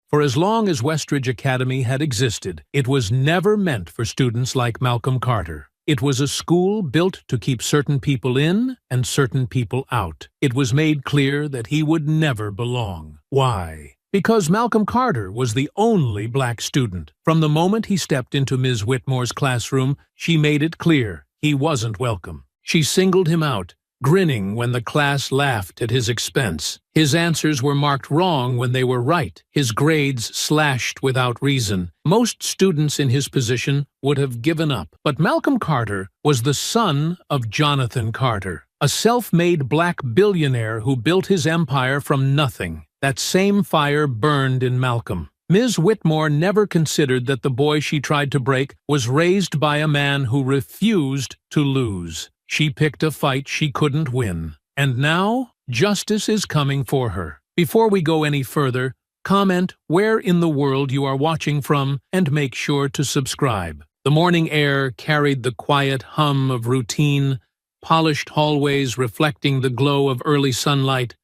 For as long as Westridge Academy had existed, it was never meant for students like Malcolm Carter. It was a school built to keep certain people in and certain people out. It was made clear that he would never belong. Why? Because Malcolm Carter was the only black student. From the moment he stepped into Ms. Whitmore's classroom, she made it clear he wasn't welcome. She singled him out, grinning when the class laughed at his expense. His answers were marked wrong when they were right, his grades slashed without reason. Most students in his position would have given up. But Malcolm Carter was the son of Jonathan Carter, a self-made black billionaire who built his empire from nothing. That same fire burned in Malcolm. Ms. Whitmore never considered that the boy she tried to break was raised by a man who refused to lose. She picked a fight she couldn't win. And now, justice is coming for her. Before we go any further, comment where in the world you are watching from and make sure to subscribe. The morning air carried the quiet hum of routine, polished hallways reflecting the glow of early sunlight,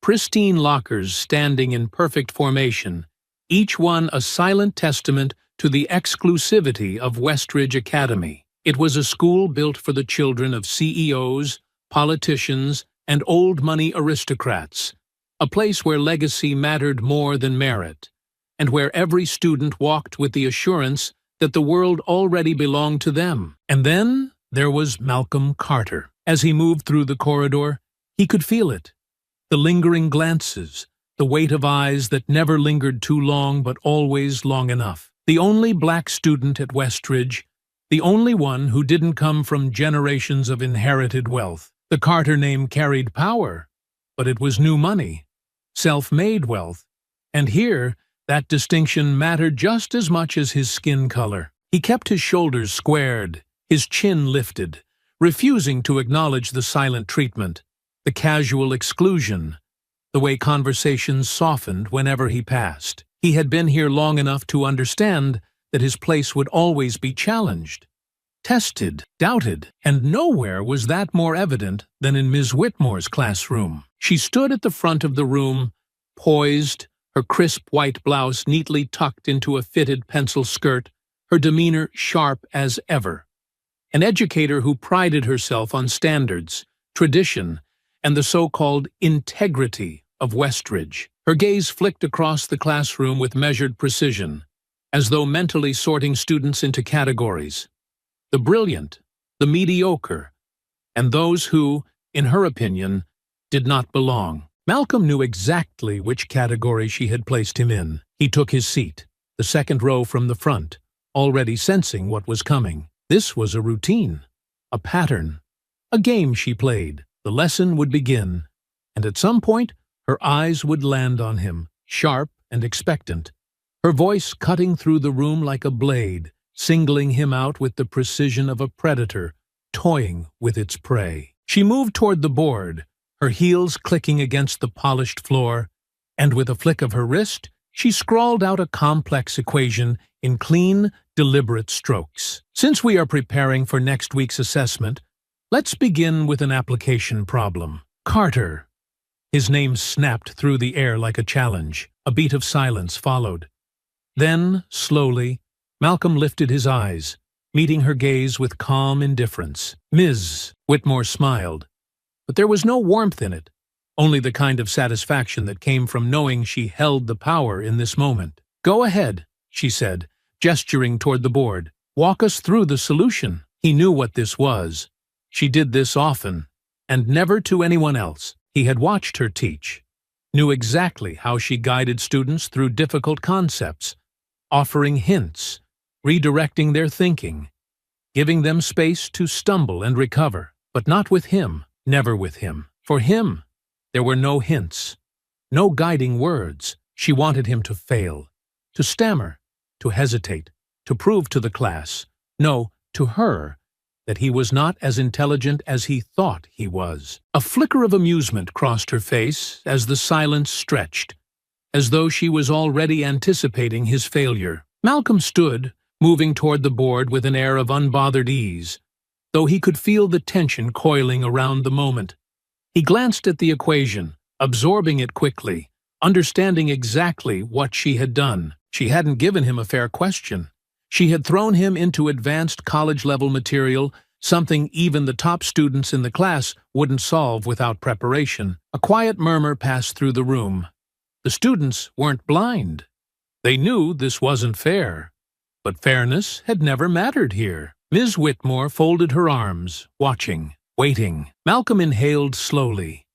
pristine lockers standing in perfect formation, each one a silent testament to the exclusivity of Westridge Academy. It was a school built for the children of CEOs, politicians, and old-money aristocrats, a place where legacy mattered more than merit, and where every student walked with the assurance that the world already belonged to them. And then there was Malcolm Carter. As he moved through the corridor, he could feel it. The lingering glances, the weight of eyes that never lingered too long but always long enough. The only black student at Westridge, the only one who didn't come from generations of inherited wealth. The Carter name carried power, but it was new money, self-made wealth, and here that distinction mattered just as much as his skin color. He kept his shoulders squared, his chin lifted, refusing to acknowledge the silent treatment, the casual exclusion, the way conversations softened whenever he passed. He had been here long enough to understand that his place would always be challenged, tested, doubted, and nowhere was that more evident than in Ms. Whitmore's classroom. She stood at the front of the room, poised, her crisp white blouse neatly tucked into a fitted pencil skirt, her demeanor sharp as ever. An educator who prided herself on standards, tradition, and the so-called integrity of Westridge. Her gaze flicked across the classroom with measured precision, as though mentally sorting students into categories: the brilliant, the mediocre, and those who, in her opinion, did not belong. Malcolm knew exactly which category she had placed him in. He took his seat, the second row from the front, already sensing what was coming. This was a routine, a pattern, a game she played. The lesson would begin, and at some point, her eyes would land on him, sharp and expectant, her voice cutting through the room like a blade, singling him out with the precision of a predator, toying with its prey. She moved toward the board, her heels clicking against the polished floor, and with a flick of her wrist, she scrawled out a complex equation in clean, deliberate strokes. Since we are preparing for next week's assessment, let's begin with an application problem. Carter. His name snapped through the air like a challenge. A beat of silence followed. Then, slowly, Malcolm lifted his eyes, meeting her gaze with calm indifference. Ms. Whitmore smiled, but there was no warmth in it, only the kind of satisfaction that came from knowing she held the power in this moment. "Go ahead," she said, gesturing toward the board. "Walk us through the solution." He knew what this was. She did this often, and never to anyone else. He had watched her teach, knew exactly how she guided students through difficult concepts, offering hints, redirecting their thinking, giving them space to stumble and recover. But not with him, never with him. For him, there were no hints, no guiding words. She wanted him to fail, to stammer, to hesitate, to prove to the class, no, to her, that he was not as intelligent as he thought he was. A flicker of amusement crossed her face as the silence stretched, as though she was already anticipating his failure. Malcolm stood, moving toward the board with an air of unbothered ease, though he could feel the tension coiling around the moment. He glanced at the equation, absorbing it quickly, understanding exactly what she had done. She hadn't given him a fair question. She had thrown him into advanced college-level material, something even the top students in the class wouldn't solve without preparation. A quiet murmur passed through the room. The students weren't blind. They knew this wasn't fair. But fairness had never mattered here. Ms. Whitmore folded her arms, watching, waiting. Malcolm inhaled slowly,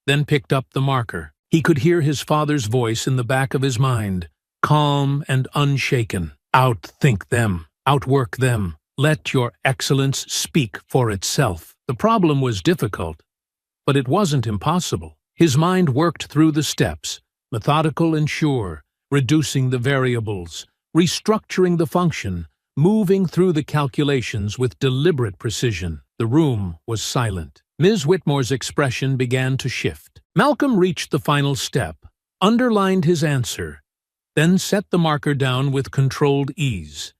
then picked up the marker. He could hear his father's voice in the back of his mind, calm and unshaken. Outthink them, outwork them. Let your excellence speak for itself. The problem was difficult, but it wasn't impossible. His mind worked through the steps, methodical and sure, reducing the variables, restructuring the function, moving through the calculations with deliberate precision. The room was silent. Ms. Whitmore's expression began to shift. Malcolm reached the final step, underlined his answer, then set the marker down with controlled ease.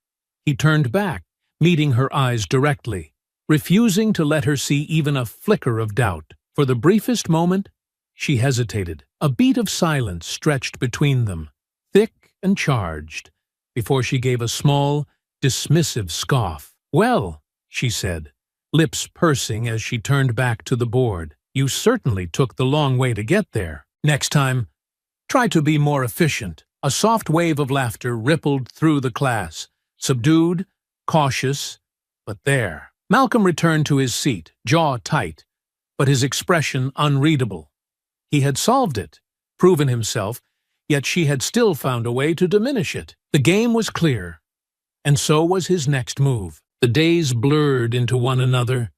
He turned back, meeting her eyes directly, refusing to let her see even a flicker of doubt. For the briefest moment, she hesitated. A beat of silence stretched between them, thick and charged, before she gave a small, dismissive scoff. "Well," she said, lips pursing as she turned back to the board, "you certainly took the long way to get there. Next time, try to be more efficient." A soft wave of laughter rippled through the class, subdued, cautious, but there. Malcolm returned to his seat, jaw tight, but his expression unreadable. He had solved it, proven himself, yet she had still found a way to diminish it. The game was clear, and so was his next move. The days blurred into one another,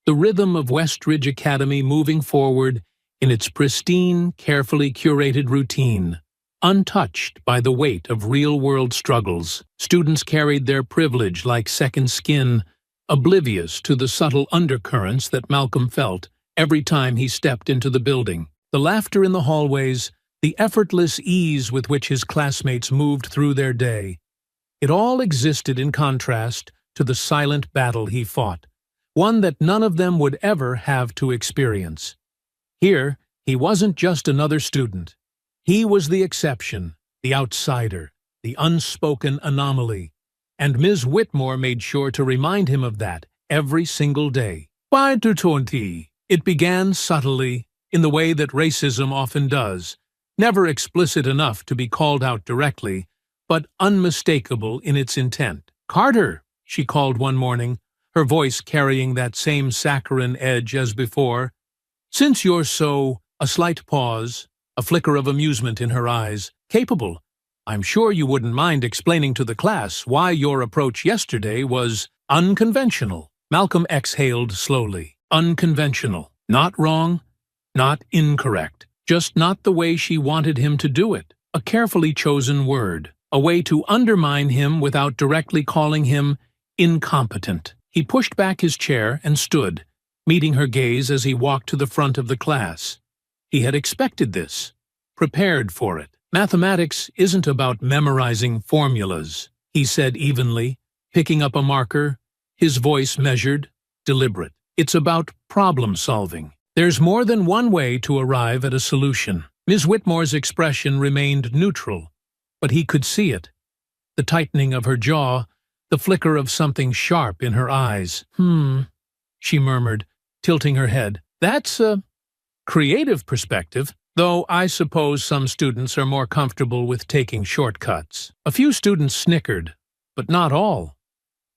the rhythm of Westridge Academy moving forward in its pristine, carefully curated routine. Untouched by the weight of real-world struggles, students carried their privilege like second skin, oblivious to the subtle undercurrents that Malcolm felt every time he stepped into the building. The laughter in the hallways, the effortless ease with which his classmates moved through their day. It all existed in contrast to the silent battle he fought, one that none of them would ever have to experience. Here, he wasn't just another student. He was the exception, the outsider, the unspoken anomaly, and Ms. Whitmore made sure to remind him of that every single day. By 2:20, it began subtly, in the way that racism often does, never explicit enough to be called out directly, but unmistakable in its intent. "Carter," she called one morning, her voice carrying that same saccharine edge as before. "Since you're so—" A slight pause, a flicker of amusement in her eyes. "Capable, I'm sure you wouldn't mind explaining to the class why your approach yesterday was unconventional." Malcolm exhaled slowly. Unconventional. Not wrong, not incorrect. Just not the way she wanted him to do it. A carefully chosen word. A way to undermine him without directly calling him incompetent. He pushed back his chair and stood, meeting her gaze as he walked to the front of the class. He had expected this, prepared for it. "Mathematics isn't about memorizing formulas," he said evenly, picking up a marker, his voice measured, deliberate. "It's about problem-solving. There's more than one way to arrive at a solution." Ms. Whitmore's expression remained neutral, but he could see it. The tightening of her jaw, the flicker of something sharp in her eyes. She murmured, tilting her head. "That's a creative perspective, though I suppose some students are more comfortable with taking shortcuts." A few students snickered, but not all.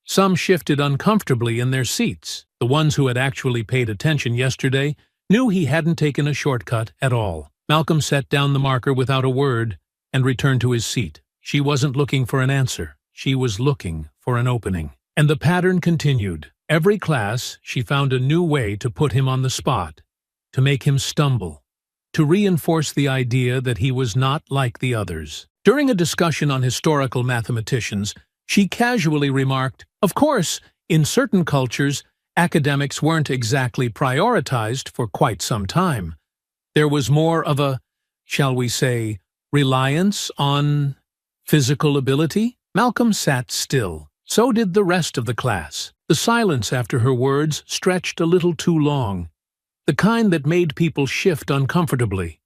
Some shifted uncomfortably in their seats. The ones who had actually paid attention yesterday knew he hadn't taken a shortcut at all. Malcolm set down the marker without a word and returned to his seat. She wasn't looking for an answer. She was looking for an opening. And the pattern continued. Every class, she found a new way to put him on the spot, to make him stumble, to reinforce the idea that he was not like the others. During a discussion on historical mathematicians, she casually remarked, "Of course, in certain cultures, academics weren't exactly prioritized for quite some time. There was more of a, shall we say, reliance on physical ability." Malcolm sat still. So did the rest of the class. The silence after her words stretched a little too long, the kind that made people shift uncomfortably.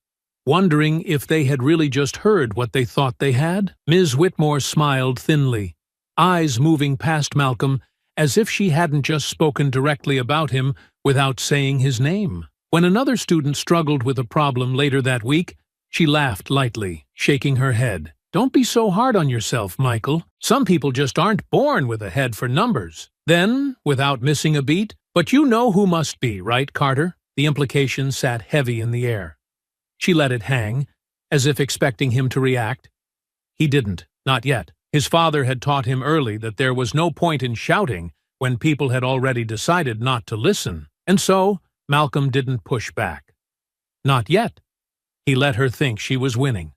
wondering if they had really just heard what they thought they had. Ms. Whitmore smiled thinly, eyes moving past Malcolm as if she hadn't just spoken directly about him without saying his name. When another student struggled with a problem later that week, she laughed lightly, shaking her head. "Don't be so hard on yourself, Michael. Some people just aren't born with a head for numbers." Then, without missing a beat, "But you know who must be, right, Carter?" The implication sat heavy in the air. She let it hang, as if expecting him to react. He didn't, not yet. His father had taught him early that there was no point in shouting when people had already decided not to listen, and so Malcolm didn't push back. Not yet. He let her think she was winning.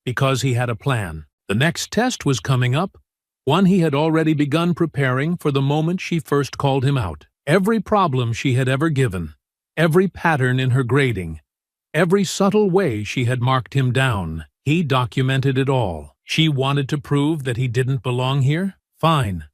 Because he had a plan. The next test was coming up, one he had already begun preparing for the moment she first called him out. Every problem she had ever given, every pattern in her grading, every subtle way she had marked him down, he documented it all. She wanted to prove that he didn't belong here? Fine.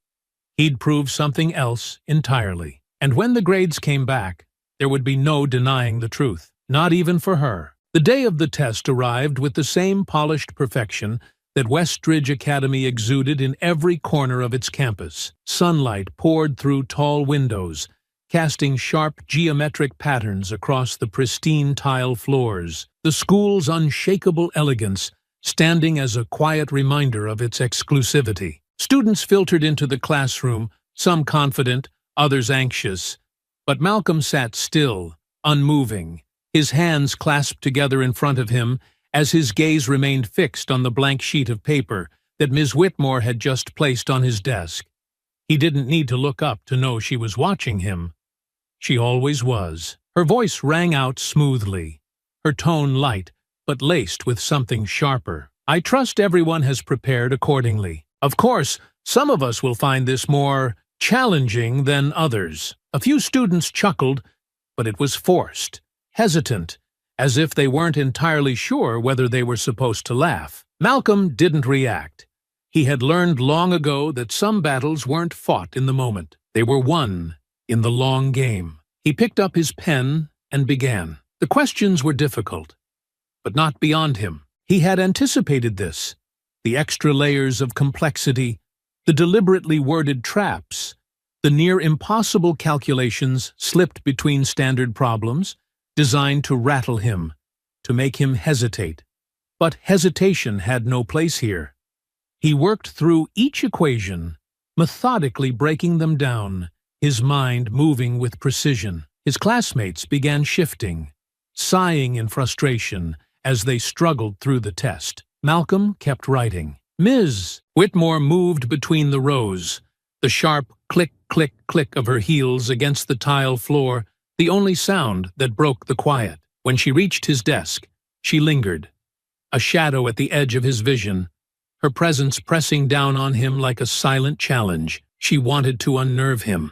He'd prove something else entirely. And when the grades came back, there would be no denying the truth, not even for her. The day of the test arrived with the same polished perfection that Westridge Academy exuded in every corner of its campus. Sunlight poured through tall windows, casting sharp geometric patterns across the pristine tile floors, the school's unshakable elegance standing as a quiet reminder of its exclusivity. Students filtered into the classroom, some confident, others anxious, but Malcolm sat still, unmoving, his hands clasped together in front of him as his gaze remained fixed on the blank sheet of paper that Ms. Whitmore had just placed on his desk. He didn't need to look up to know she was watching him. She always was. Her voice rang out smoothly, her tone light, but laced with something sharper. "I trust everyone has prepared accordingly. Of course, some of us will find this more challenging than others." A few students chuckled, but it was forced, hesitant, as if they weren't entirely sure whether they were supposed to laugh. Malcolm didn't react. He had learned long ago that some battles weren't fought in the moment. They were won in the long game. He picked up his pen and began. The questions were difficult, but not beyond him. He had anticipated this. The extra layers of complexity, the deliberately worded traps, the near-impossible calculations slipped between standard problems, designed to rattle him, to make him hesitate. But hesitation had no place here. He worked through each equation, methodically breaking them down, his mind moving with precision. His classmates began shifting, sighing in frustration as they struggled through the test. Malcolm kept writing. Ms. Whitmore moved between the rows, the sharp click, click, click of her heels against the tile floor, the only sound that broke the quiet. When she reached his desk, she lingered, a shadow at the edge of his vision, her presence pressing down on him like a silent challenge. She wanted to unnerve him.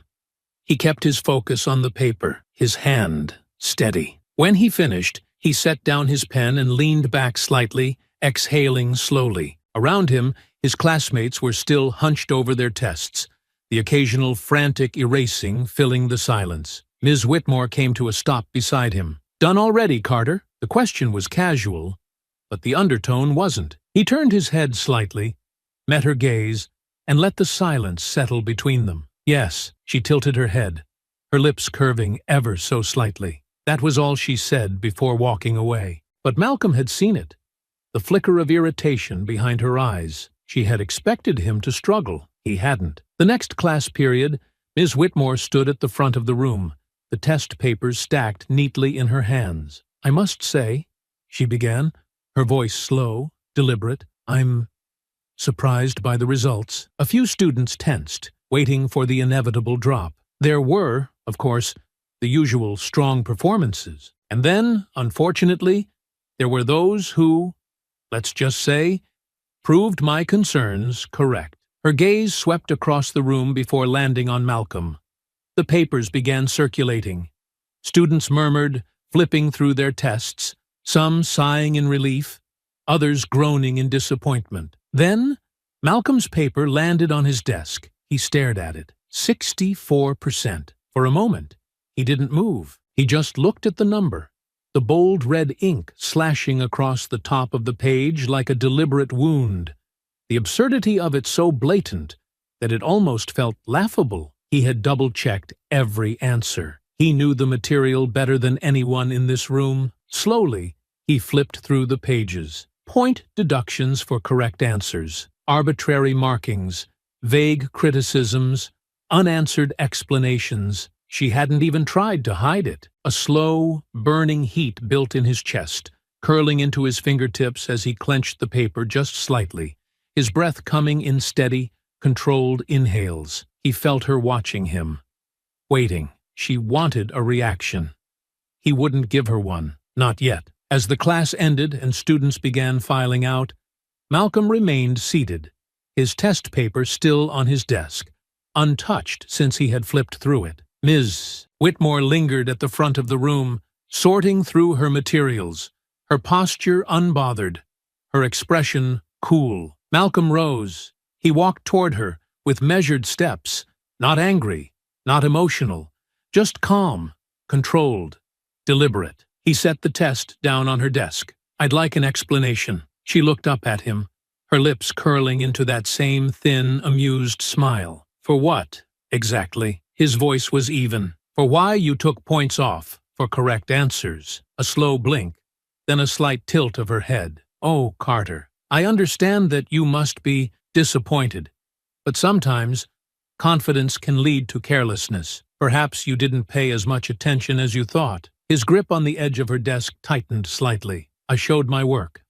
He kept his focus on the paper, his hand steady. When he finished, he set down his pen and leaned back slightly, exhaling slowly. Around him, his classmates were still hunched over their tests, the occasional frantic erasing filling the silence. Ms. Whitmore came to a stop beside him. "Done already, Carter?" The question was casual, but the undertone wasn't. He turned his head slightly, met her gaze, and let the silence settle between them. "Yes," she tilted her head, her lips curving ever so slightly. That was all she said before walking away. But Malcolm had seen it, the flicker of irritation behind her eyes. She had expected him to struggle. He hadn't. The next class period, Ms. Whitmore stood at the front of the room, the test papers stacked neatly in her hands. "I must say," she began, her voice slow, deliberate, "I'm surprised by the results." A few students tensed, waiting for the inevitable drop. There were, of course, the usual strong performances. And then, unfortunately, there were those who, let's just say, proved my concerns correct. Her gaze swept across the room before landing on Malcolm. The papers began circulating. Students murmured, flipping through their tests, some sighing in relief, others groaning in disappointment. Then, Malcolm's paper landed on his desk. He stared at it. 64%. For a moment, he didn't move. He just looked at the number. the bold red ink slashing across the top of the page like a deliberate wound, the absurdity of it so blatant that it almost felt laughable. He had double-checked every answer. He knew the material better than anyone in this room. Slowly, he flipped through the pages. Point deductions for correct answers, arbitrary markings, vague criticisms, unanswered explanations. She hadn't even tried to hide it. A slow, burning heat built in his chest, curling into his fingertips as he clenched the paper just slightly, his breath coming in steady, controlled inhales. He felt her watching him, waiting. She wanted a reaction. He wouldn't give her one, not yet. As the class ended and students began filing out, Malcolm remained seated, his test paper still on his desk, untouched since he had flipped through it. Ms. Whitmore lingered at the front of the room, sorting through her materials, her posture unbothered, her expression cool. Malcolm rose. He walked toward her with measured steps, not angry, not emotional, just calm, controlled, deliberate. He set the test down on her desk. "I'd like an explanation." She looked up at him, her lips curling into that same thin, amused smile. "For what, exactly?" His voice was even. "For why you took points off for correct answers." A slow blink, then a slight tilt of her head. "Oh, Carter, I understand that you must be disappointed, but sometimes confidence can lead to carelessness. Perhaps you didn't pay as much attention as you thought." His grip on the edge of her desk tightened slightly. "I showed my work."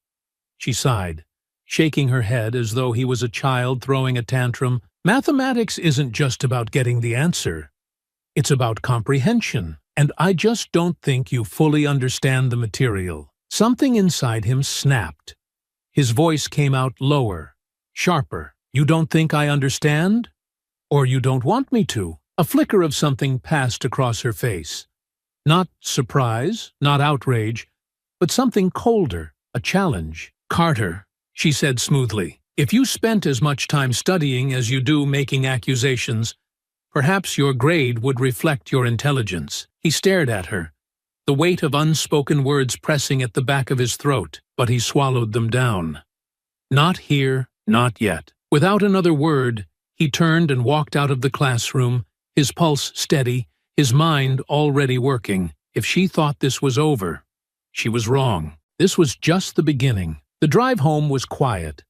She sighed, shaking her head as though he was a child throwing a tantrum. "Mathematics isn't just about getting the answer. It's about comprehension, and I just don't think you fully understand the material." Something inside him snapped. His voice came out lower, sharper. "You don't think I understand? Or you don't want me to?" A flicker of something passed across her face. Not surprise, not outrage, but something colder, a challenge. "Carter," she said smoothly, "if you spent as much time studying as you do making accusations, perhaps your grade would reflect your intelligence." He stared at her, the weight of unspoken words pressing at the back of his throat, but he swallowed them down. "Not here, not yet." Without another word, he turned and walked out of the classroom, his pulse steady, his mind already working. If she thought this was over, she was wrong. This was just the beginning. The drive home was quiet,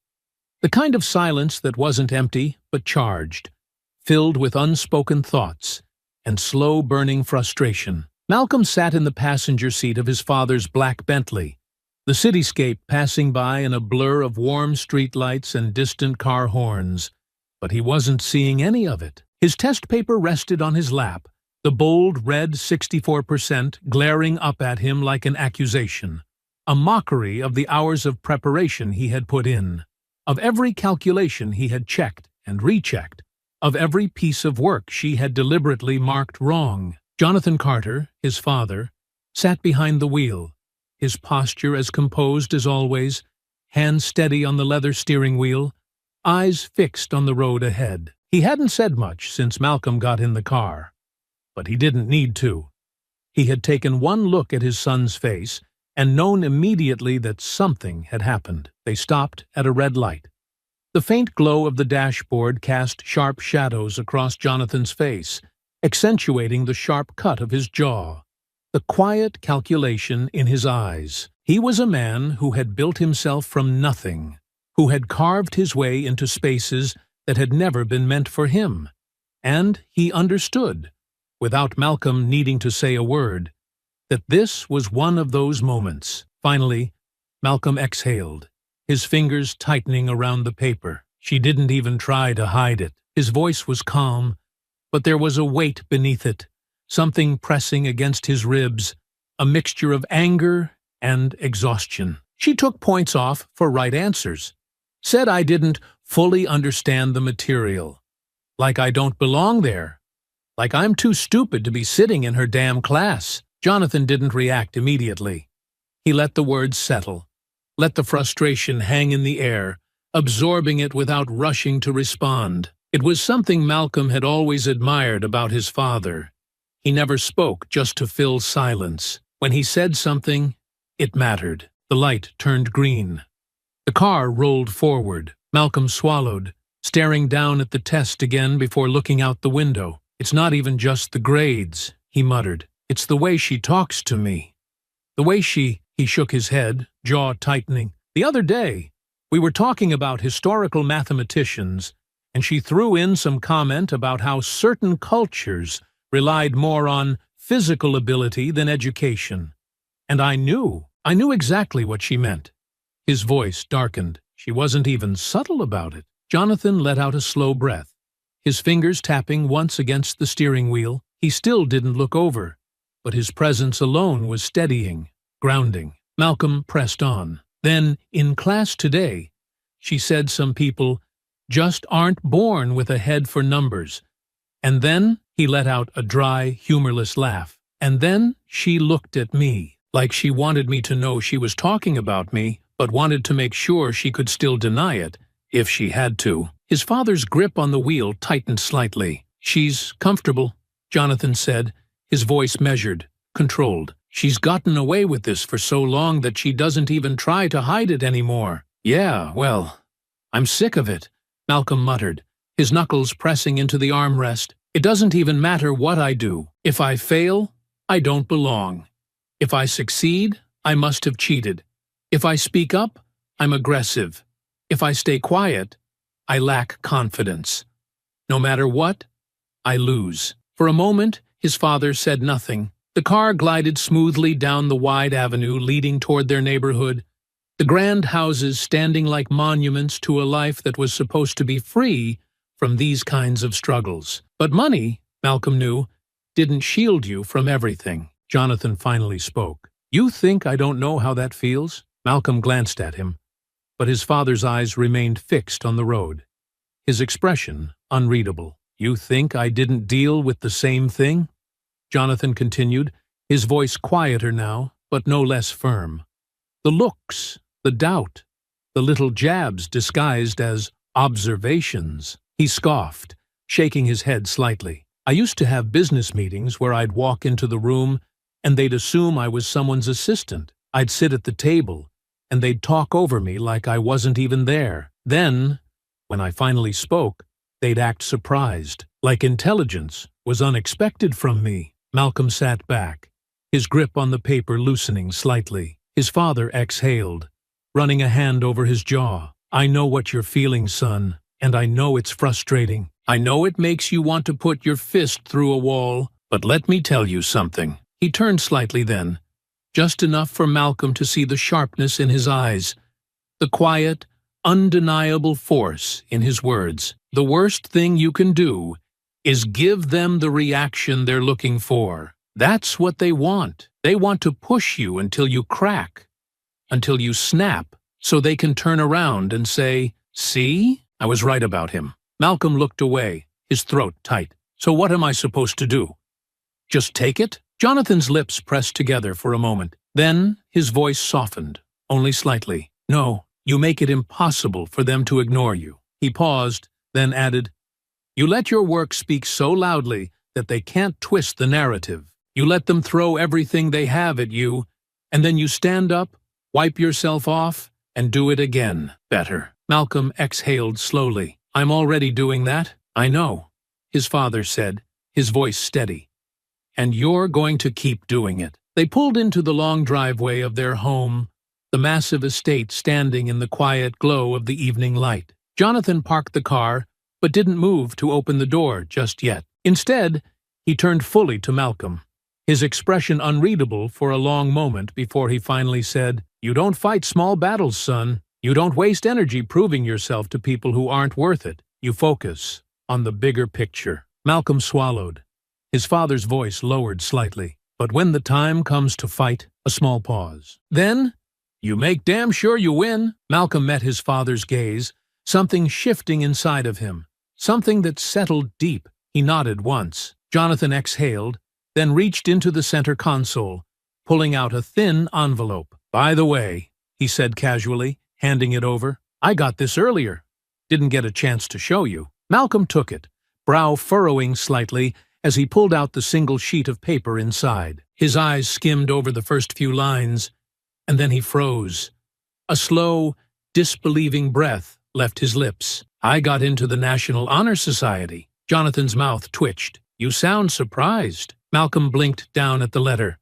the kind of silence that wasn't empty but charged, filled with unspoken thoughts and slow-burning frustration. Malcolm sat in the passenger seat of his father's black Bentley, the cityscape passing by in a blur of warm streetlights and distant car horns, but he wasn't seeing any of it. His test paper rested on his lap, the bold red 64% glaring up at him like an accusation, a mockery of the hours of preparation he had put in, of every calculation he had checked and rechecked, of every piece of work she had deliberately marked wrong. Jonathan Carter, his father, sat behind the wheel, his posture as composed as always, hands steady on the leather steering wheel, eyes fixed on the road ahead. He hadn't said much since Malcolm got in the car, but he didn't need to. He had taken one look at his son's face and known immediately that something had happened. They stopped at a red light. The faint glow of the dashboard cast sharp shadows across Jonathan's face, accentuating the sharp cut of his jaw, the quiet calculation in his eyes. He was a man who had built himself from nothing, who had carved his way into spaces that had never been meant for him. And he understood, without Malcolm needing to say a word, that this was one of those moments. Finally, Malcolm exhaled, his fingers tightening around the paper. She didn't even try to hide it. His voice was calm, but there was a weight beneath it, something pressing against his ribs, a mixture of anger and exhaustion. She took points off for right answers, said I didn't fully understand the material, like I don't belong there, like I'm too stupid to be sitting in her damn class. Jonathan didn't react immediately. He let the words settle, let the frustration hang in the air, absorbing it without rushing to respond. It was something Malcolm had always admired about his father. He never spoke just to fill silence. When he said something, it mattered. The light turned green. The car rolled forward. Malcolm swallowed, staring down at the test again before looking out the window. "It's not even just the grades," he muttered. "It's the way she talks to me. The way she—" He shook his head, jaw tightening. "The other day, we were talking about historical mathematicians, and she threw in some comment about how certain cultures relied more on physical ability than education. And I knew exactly what she meant." His voice darkened. She wasn't even subtle about it. Jonathan let out a slow breath, his fingers tapping once against the steering wheel. He still didn't look over, but his presence alone was steadying, grounding. Malcolm pressed on. "Then, in class today, she said some people just aren't born with a head for numbers. And then," he let out a dry, humorless laugh, "and then she looked at me, like she wanted me to know she was talking about me, but wanted to make sure she could still deny it, if she had to." His father's grip on the wheel tightened slightly. "She's comfortable," Jonathan said, his voice measured, controlled. "She's gotten away with this for so long that she doesn't even try to hide it anymore." "Yeah, well, I'm sick of it," Malcolm muttered, his knuckles pressing into the armrest. "It doesn't even matter what I do. If I fail, I don't belong. If I succeed, I must have cheated. If I speak up, I'm aggressive. If I stay quiet, I lack confidence. No matter what, I lose." For a moment, his father said nothing. The car glided smoothly down the wide avenue leading toward their neighborhood, the grand houses standing like monuments to a life that was supposed to be free from these kinds of struggles. But money, Malcolm knew, didn't shield you from everything. Jonathan finally spoke. "You think I don't know how that feels?" Malcolm glanced at him, but his father's eyes remained fixed on the road, his expression unreadable. "You think I didn't deal with the same thing?" Jonathan continued, his voice quieter now, but no less firm. "The looks, the doubt, the little jabs disguised as observations." He scoffed, shaking his head slightly. "I used to have business meetings where I'd walk into the room and they'd assume I was someone's assistant. I'd sit at the table and they'd talk over me like I wasn't even there. Then, when I finally spoke, they'd act surprised, like intelligence was unexpected from me." Malcolm sat back, his grip on the paper loosening slightly. His father exhaled, running a hand over his jaw. "I know what you're feeling, son, and I know it's frustrating. I know it makes you want to put your fist through a wall, but let me tell you something." He turned slightly then, just enough for Malcolm to see the sharpness in his eyes, the quiet, undeniable force in his words. "The worst thing you can do is give them the reaction they're looking for. That's what they want. They want to push you until you crack, until you snap, so they can turn around and say, 'See, I was right about him.'" Malcolm looked away, his throat tight. "So what am I supposed to do? Just take it?" Jonathan's lips pressed together for a moment. Then his voice softened, only slightly. "No, you make it impossible for them to ignore you." He paused, then added, "You let your work speak so loudly that they can't twist the narrative. You let them throw everything they have at you, and then you stand up, wipe yourself off, and do it again, better." Malcolm exhaled slowly. "I'm already doing that, I know," his father said, his voice steady. "And you're going to keep doing it." They pulled into the long driveway of their home, the massive estate standing in the quiet glow of the evening light. Jonathan parked the car, but didn't move to open the door just yet. Instead, he turned fully to Malcolm, his expression unreadable for a long moment before he finally said, "You don't fight small battles, son. You don't waste energy proving yourself to people who aren't worth it. You focus on the bigger picture." Malcolm swallowed, his father's voice lowered slightly. "But when the time comes to fight," a small pause, "then you make damn sure you win." Malcolm met his father's gaze, something shifting inside of him, something that settled deep. He nodded once. Jonathan exhaled, then reached into the center console, pulling out a thin envelope. "By the way," he said casually, handing it over, "I got this earlier. Didn't get a chance to show you." Malcolm took it, brow furrowing slightly, as he pulled out the single sheet of paper inside. His eyes skimmed over the first few lines, and then he froze. A slow, disbelieving breath left his lips. "I got into the National Honor Society." Jonathan's mouth twitched. "You sound surprised." Malcolm blinked down at the letter.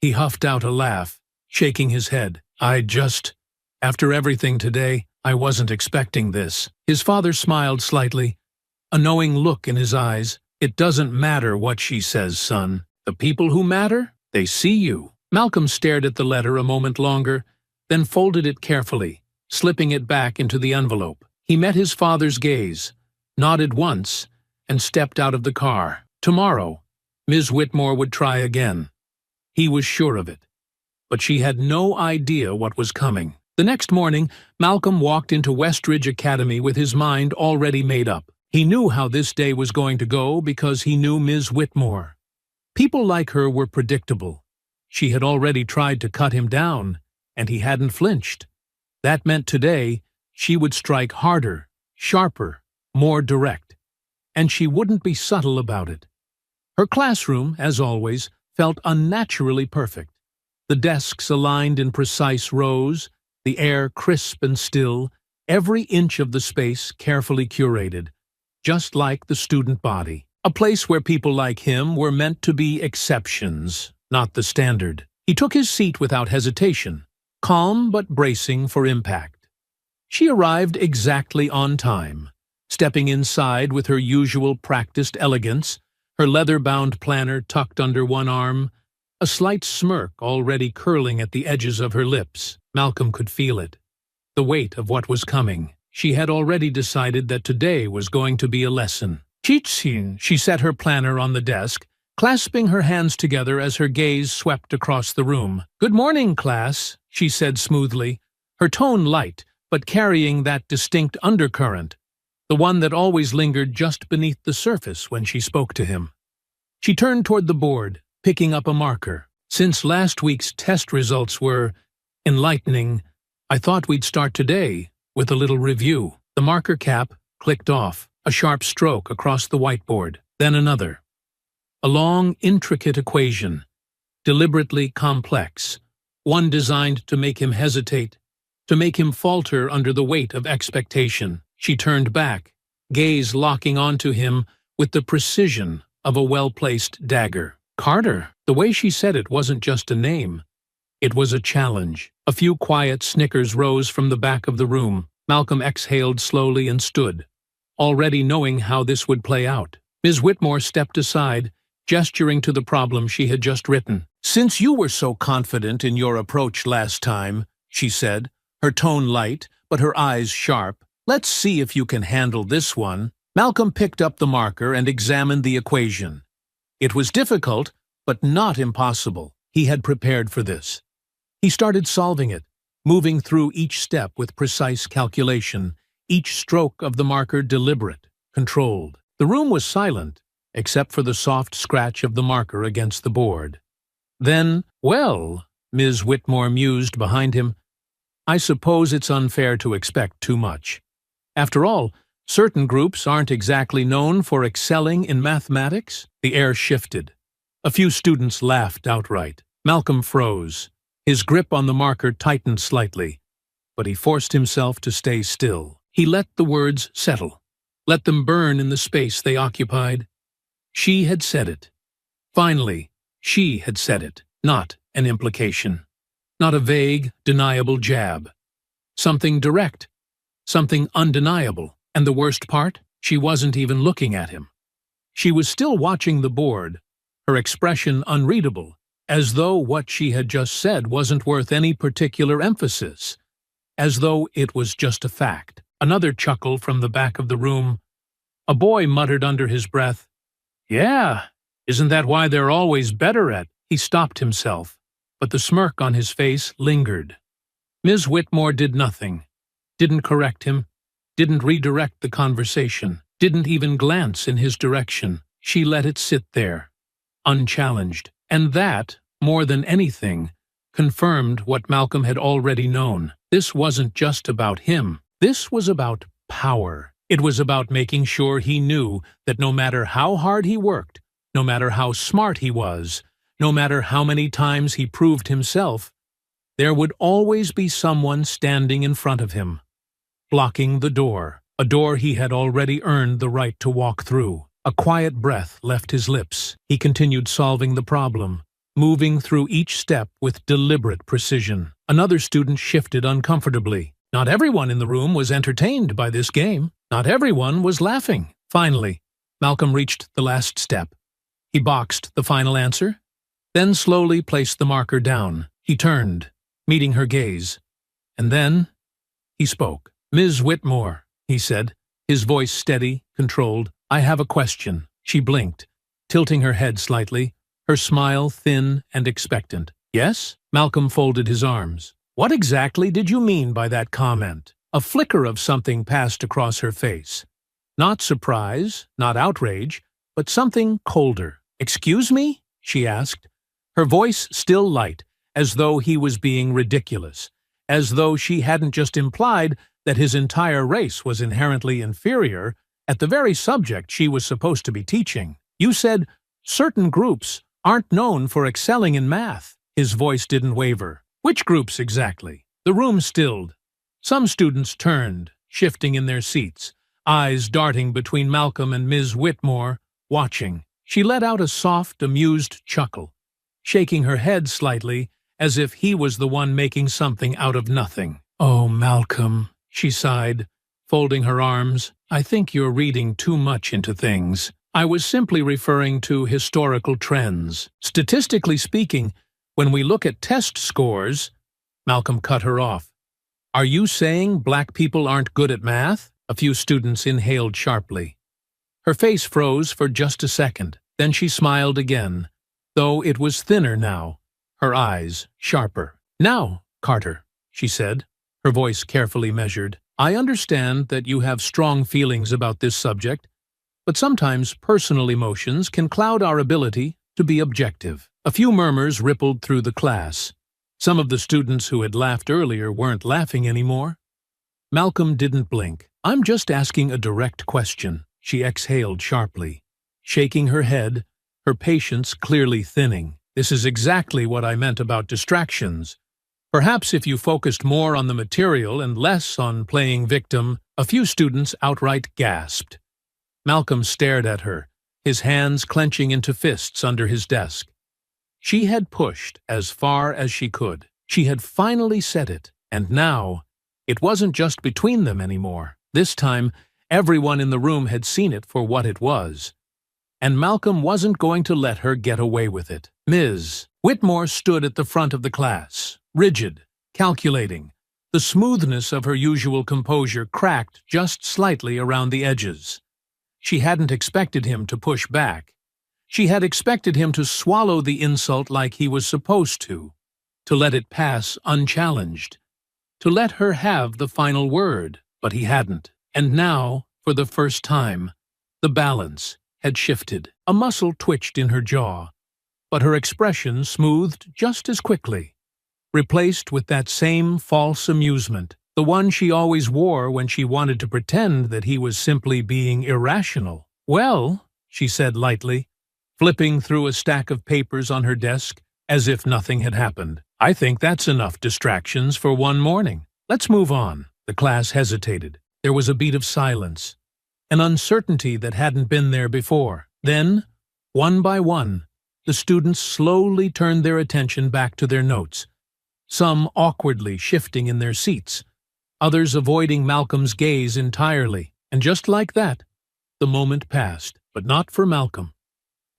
He huffed out a laugh, shaking his head. After everything today, I wasn't expecting this." His father smiled slightly, a knowing look in his eyes. "It doesn't matter what she says, son. The people who matter, they see you." Malcolm stared at the letter a moment longer, then folded it carefully, slipping it back into the envelope. He met his father's gaze, nodded once, and stepped out of the car. Tomorrow, Ms. Whitmore would try again. He was sure of it. But she had no idea what was coming. The next morning, Malcolm walked into Westridge Academy with his mind already made up. He knew how this day was going to go because he knew Ms. Whitmore. People like her were predictable. She had already tried to cut him down, and he hadn't flinched. That meant today she would strike harder, sharper, more direct. And she wouldn't be subtle about it. Her classroom, as always, felt unnaturally perfect. The desks aligned in precise rows, the air crisp and still, every inch of the space carefully curated, just like the student body. A place where people like him were meant to be exceptions, not the standard. He took his seat without hesitation, calm but bracing for impact. She arrived exactly on time, stepping inside with her usual practiced elegance, her leather-bound planner tucked under one arm, a slight smirk already curling at the edges of her lips. Malcolm could feel it. The weight of what was coming. She had already decided that today was going to be a lesson. "Chitsin," she set her planner on the desk, clasping her hands together as her gaze swept across the room. "Good morning, class," she said smoothly, her tone light, but carrying that distinct undercurrent, the one that always lingered just beneath the surface when she spoke to him. She turned toward the board, picking up a marker. "Since last week's test results were enlightening, I thought we'd start today with a little review." The marker cap clicked off, a sharp stroke across the whiteboard, then another. A long, intricate equation, deliberately complex, one designed to make him hesitate, to make him falter under the weight of expectation. She turned back, gaze locking onto him with the precision of a well-placed dagger. Carter. The way she said it wasn't just a name. It was a challenge. A few quiet snickers rose from the back of the room. Malcolm exhaled slowly and stood, already knowing how this would play out. Ms. Whitmore stepped aside, gesturing to the problem she had just written. "Since you were so confident in your approach last time," she said, her tone light, but her eyes sharp, "let's see if you can handle this one." Malcolm picked up the marker and examined the equation. It was difficult, but not impossible. He had prepared for this. He started solving it, moving through each step with precise calculation, each stroke of the marker deliberate, controlled. The room was silent, except for the soft scratch of the marker against the board. Then, "Well," Ms. Whitmore mused behind him, "I suppose it's unfair to expect too much. After all, certain groups aren't exactly known for excelling in mathematics." The air shifted. A few students laughed outright. Malcolm froze. His grip on the marker tightened slightly, but he forced himself to stay still. He let the words settle, let them burn in the space they occupied. She had said it. Finally, she had said it, not an implication, not a vague, deniable jab. Something direct, something undeniable. And the worst part? She wasn't even looking at him. She was still watching the board, her expression unreadable, as though what she had just said wasn't worth any particular emphasis, as though it was just a fact. Another chuckle from the back of the room. A boy muttered under his breath, "Yeah, isn't that why they're always better at?" He stopped himself, but the smirk on his face lingered. Ms. Whitmore did nothing, didn't correct him, didn't redirect the conversation, didn't even glance in his direction. She let it sit there, unchallenged. And that, more than anything, confirmed what Malcolm had already known. This wasn't just about him. This was about power. It was about making sure he knew that no matter how hard he worked, no matter how smart he was, no matter how many times he proved himself, there would always be someone standing in front of him, blocking the door, a door he had already earned the right to walk through. A quiet breath left his lips. He continued solving the problem, moving through each step with deliberate precision. Another student shifted uncomfortably. Not everyone in the room was entertained by this game. Not everyone was laughing. Finally, Malcolm reached the last step. He boxed the final answer, then slowly placed the marker down. He turned, meeting her gaze. And then he spoke. "Ms. Whitmore," he said, his voice steady, controlled. "I have a question." She blinked, tilting her head slightly, her smile thin and expectant. "Yes?" Malcolm folded his arms. "What exactly did you mean by that comment?" A flicker of something passed across her face. Not surprise, not outrage, but something colder. "Excuse me?" she asked, her voice still light, as though he was being ridiculous, as though she hadn't just implied that his entire race was inherently inferior at the very subject she was supposed to be teaching. "You said certain groups aren't known for excelling in math." His voice didn't waver. "Which groups exactly?" The room stilled. Some students turned, shifting in their seats, eyes darting between Malcolm and Ms. Whitmore, watching. She let out a soft, amused chuckle, shaking her head slightly as if he was the one making something out of nothing. "Oh, Malcolm," she sighed, folding her arms. "I think you're reading too much into things. I was simply referring to historical trends. Statistically speaking, when we look at test scores—" Malcolm cut her off. "Are you saying black people aren't good at math?" A few students inhaled sharply. Her face froze for just a second. Then she smiled again, though it was thinner now, her eyes sharper. "Now, Carter," she said, her voice carefully measured, "I understand that you have strong feelings about this subject, but sometimes personal emotions can cloud our ability to be objective." A few murmurs rippled through the class. Some of the students who had laughed earlier weren't laughing anymore. Malcolm didn't blink. "I'm just asking a direct question," she exhaled sharply, shaking her head, her patience clearly thinning. "This is exactly what I meant about distractions. Perhaps if you focused more on the material and less on playing victim." A few students outright gasped. Malcolm stared at her, his hands clenching into fists under his desk. She had pushed as far as she could. She had finally said it, and now it wasn't just between them anymore. This time, everyone in the room had seen it for what it was, and Malcolm wasn't going to let her get away with it. Ms. Whitmore stood at the front of the class, rigid, calculating. The smoothness of her usual composure cracked just slightly around the edges. She hadn't expected him to push back. She had expected him to swallow the insult like he was supposed to let it pass unchallenged, to let her have the final word, but he hadn't. And now, for the first time, the balance had shifted. A muscle twitched in her jaw, but her expression smoothed just as quickly, replaced with that same false amusement, the one she always wore when she wanted to pretend that he was simply being irrational. "Well," she said lightly, flipping through a stack of papers on her desk as if nothing had happened, "I think that's enough distractions for one morning. Let's move on." The class hesitated. There was a beat of silence, an uncertainty that hadn't been there before. Then, one by one, the students slowly turned their attention back to their notes, some awkwardly shifting in their seats, others avoiding Malcolm's gaze entirely. And just like that, the moment passed, but not for Malcolm,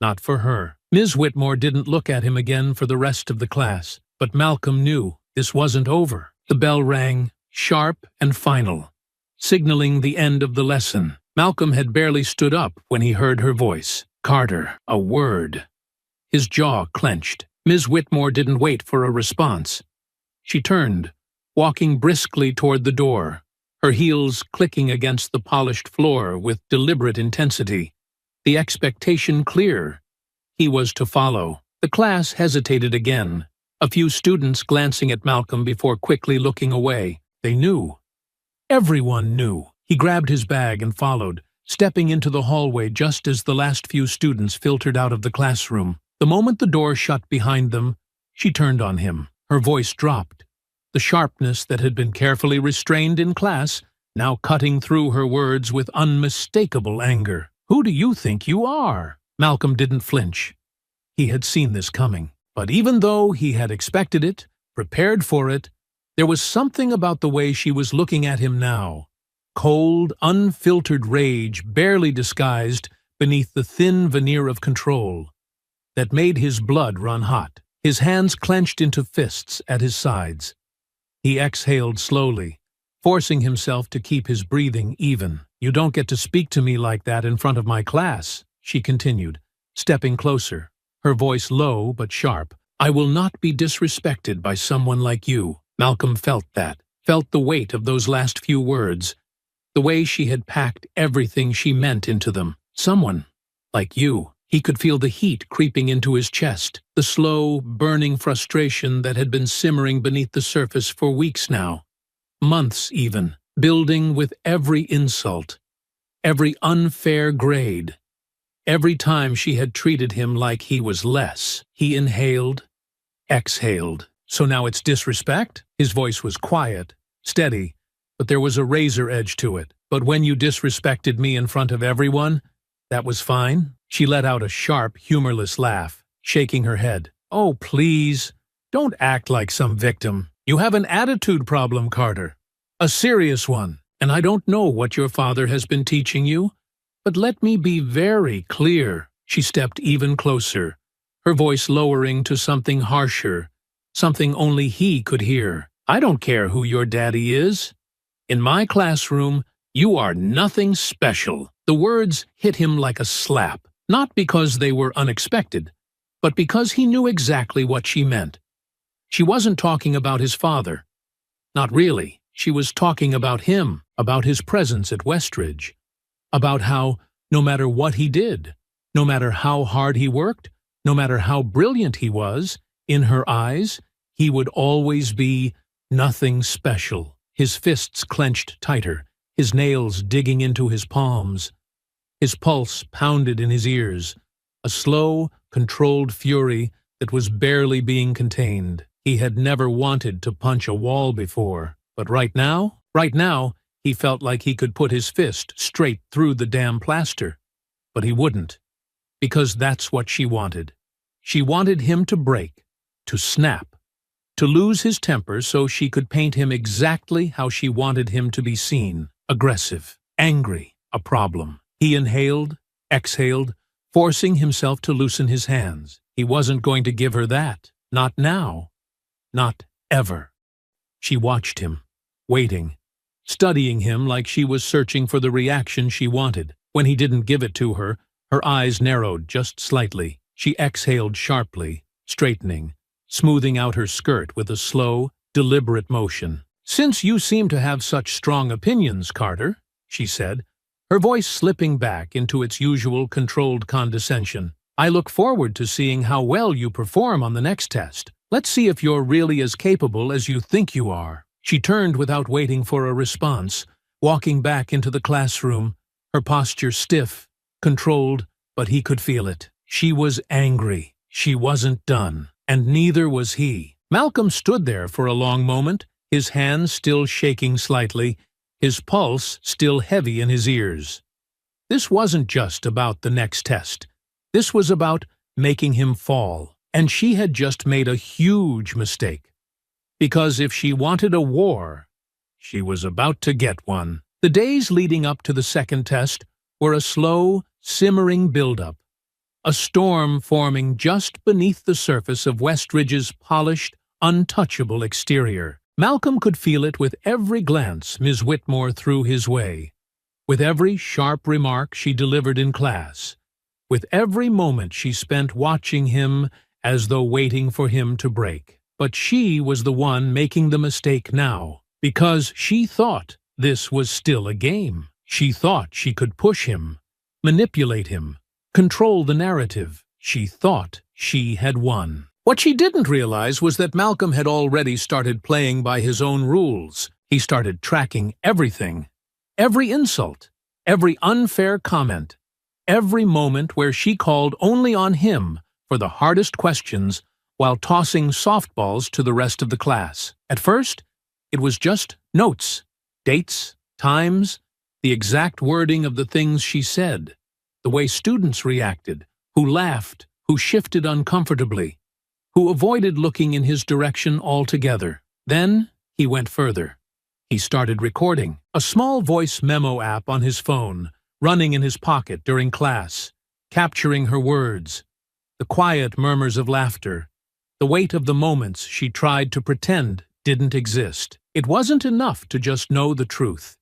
not for her. Ms. Whitmore didn't look at him again for the rest of the class, but Malcolm knew this wasn't over. The bell rang, sharp and final, signaling the end of the lesson. Malcolm had barely stood up when he heard her voice. "Carter, a word." His jaw clenched. Ms. Whitmore didn't wait for a response. She turned, walking briskly toward the door, her heels clicking against the polished floor with deliberate intensity, the expectation clear. He was to follow. The class hesitated again, a few students glancing at Malcolm before quickly looking away. They knew. Everyone knew. He grabbed his bag and followed, stepping into the hallway just as the last few students filtered out of the classroom. The moment the door shut behind them, she turned on him. Her voice dropped, the sharpness that had been carefully restrained in class now cutting through her words with unmistakable anger. "Who do you think you are?" Malcolm didn't flinch. He had seen this coming. But even though he had expected it, prepared for it, there was something about the way she was looking at him now. Cold, unfiltered rage barely disguised beneath the thin veneer of control that made his blood run hot. His hands clenched into fists at his sides. He exhaled slowly, forcing himself to keep his breathing even. "You don't get to speak to me like that in front of my class," she continued, stepping closer, her voice low but sharp. "I will not be disrespected by someone like you." Malcolm felt that, felt the weight of those last few words, the way she had packed everything she meant into them. "Someone like you." He could feel the heat creeping into his chest, the slow, burning frustration that had been simmering beneath the surface for weeks now, months even, building with every insult, every unfair grade. Every time she had treated him like he was less, he inhaled, exhaled. "So now it's disrespect?" His voice was quiet, steady, but there was a razor edge to it. "But when you disrespected me in front of everyone, that was fine?" She let out a sharp, humorless laugh, shaking her head. "Oh, please, don't act like some victim. You have an attitude problem, Carter. A serious one, and I don't know what your father has been teaching you, but let me be very clear." She stepped even closer, her voice lowering to something harsher, something only he could hear. "I don't care who your daddy is. In my classroom, you are nothing special." The words hit him like a slap, not because they were unexpected, but because he knew exactly what she meant. She wasn't talking about his father. Not really. She was talking about him, about his presence at Westridge, about how, no matter what he did, no matter how hard he worked, no matter how brilliant he was, in her eyes, he would always be nothing special. His fists clenched tighter, his nails digging into his palms. His pulse pounded in his ears, a slow, controlled fury that was barely being contained. He had never wanted to punch a wall before, but right now, he felt like he could put his fist straight through the damn plaster. But he wouldn't, because that's what she wanted. She wanted him to break, to snap, to lose his temper so she could paint him exactly how she wanted him to be seen. Aggressive, angry, a problem. He inhaled, exhaled, forcing himself to loosen his hands. He wasn't going to give her that. Not now. Not ever. She watched him, waiting, studying him like she was searching for the reaction she wanted. When he didn't give it to her, her eyes narrowed just slightly. She exhaled sharply, straightening, smoothing out her skirt with a slow, deliberate motion. "Since you seem to have such strong opinions, Carter," she said, her voice slipping back into its usual controlled condescension, "I look forward to seeing how well you perform on the next test. Let's see if you're really as capable as you think you are." She turned without waiting for a response, walking back into the classroom, her posture stiff, controlled, but he could feel it. She was angry. She wasn't done, and neither was he. Malcolm stood there for a long moment, his hands still shaking slightly, his pulse still heavy in his ears. This wasn't just about the next test. This was about making him fall, and she had just made a huge mistake. Because if she wanted a war, she was about to get one. The days leading up to the second test were a slow, simmering build-up, a storm forming just beneath the surface of Westridge's polished, untouchable exterior. Malcolm could feel it with every glance Ms. Whitmore threw his way, with every sharp remark she delivered in class, with every moment she spent watching him as though waiting for him to break. But she was the one making the mistake now, because she thought this was still a game. She thought she could push him, manipulate him, control the narrative. She thought she had won. What she didn't realize was that Malcolm had already started playing by his own rules. He started tracking everything. Every insult, every unfair comment, every moment where she called only on him for the hardest questions while tossing softballs to the rest of the class. At first, it was just notes, dates, times, the exact wording of the things she said, the way students reacted, who laughed, who shifted uncomfortably, who avoided looking in his direction altogether. Then he went further. He started recording, a small voice memo app on his phone, running in his pocket during class, capturing her words, the quiet murmurs of laughter, the weight of the moments she tried to pretend didn't exist. It wasn't enough to just know the truth.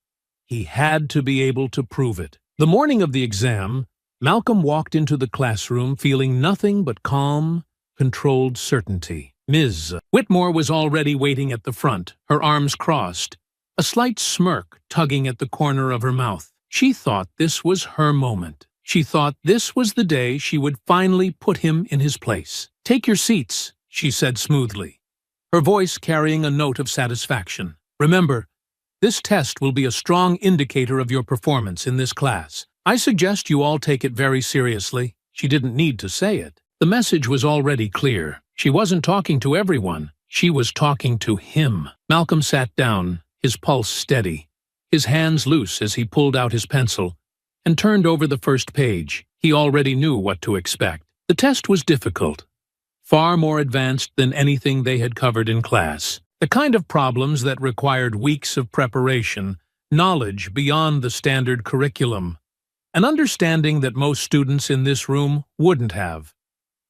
He had to be able to prove it. The morning of the exam, Malcolm walked into the classroom feeling nothing but calm, controlled certainty. Ms. Whitmore was already waiting at the front, her arms crossed, a slight smirk tugging at the corner of her mouth. She thought this was her moment. She thought this was the day she would finally put him in his place. "Take your seats," she said smoothly, her voice carrying a note of satisfaction. "Remember, this test will be a strong indicator of your performance in this class. I suggest you all take it very seriously." She didn't need to say it. The message was already clear. She wasn't talking to everyone. She was talking to him. Malcolm sat down, his pulse steady, his hands loose as he pulled out his pencil and turned over the first page. He already knew what to expect. The test was difficult, far more advanced than anything they had covered in class. The kind of problems that required weeks of preparation, knowledge beyond the standard curriculum, an understanding that most students in this room wouldn't have.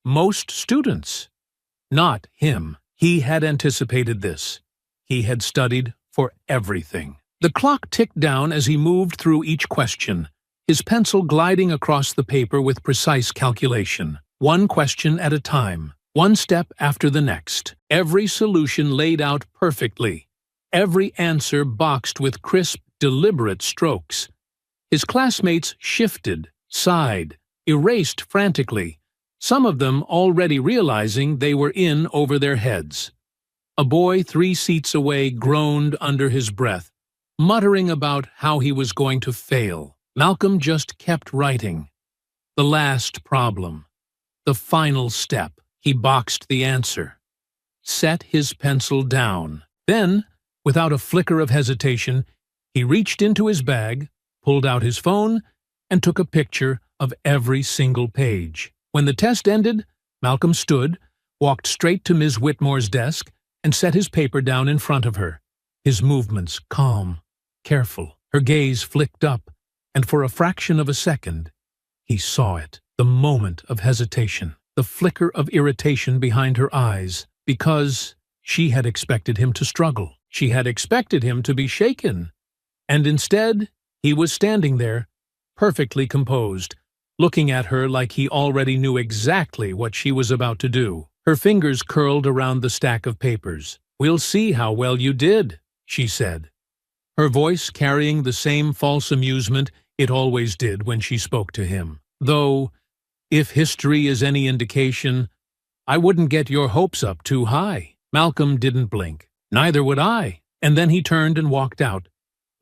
Most students. Not him. He had anticipated this. He had studied for everything. The clock ticked down as he moved through each question, his pencil gliding across the paper with precise calculation, one question at a time, one step after the next, every solution laid out perfectly, every answer boxed with crisp, deliberate strokes. His classmates shifted, sighed, erased frantically, some of them already realizing they were in over their heads. A boy 3 seats away groaned under his breath, muttering about how he was going to fail. Malcolm just kept writing. The last problem. The final step. He boxed the answer. Set his pencil down. Then, without a flicker of hesitation, he reached into his bag, pulled out his phone, and took a picture of every single page. When the test ended, Malcolm stood, walked straight to Ms. Whitmore's desk, and set his paper down in front of her, his movements calm, careful. Her gaze flicked up, and for a fraction of a second, he saw it, the moment of hesitation, the flicker of irritation behind her eyes, because she had expected him to struggle. She had expected him to be shaken, and instead, he was standing there, perfectly composed, looking at her like he already knew exactly what she was about to do. Her fingers curled around the stack of papers. "We'll see how well you did," she said, her voice carrying the same false amusement it always did when she spoke to him. "Though, if history is any indication, I wouldn't get your hopes up too high." Malcolm didn't blink. "Neither would I." And then he turned and walked out,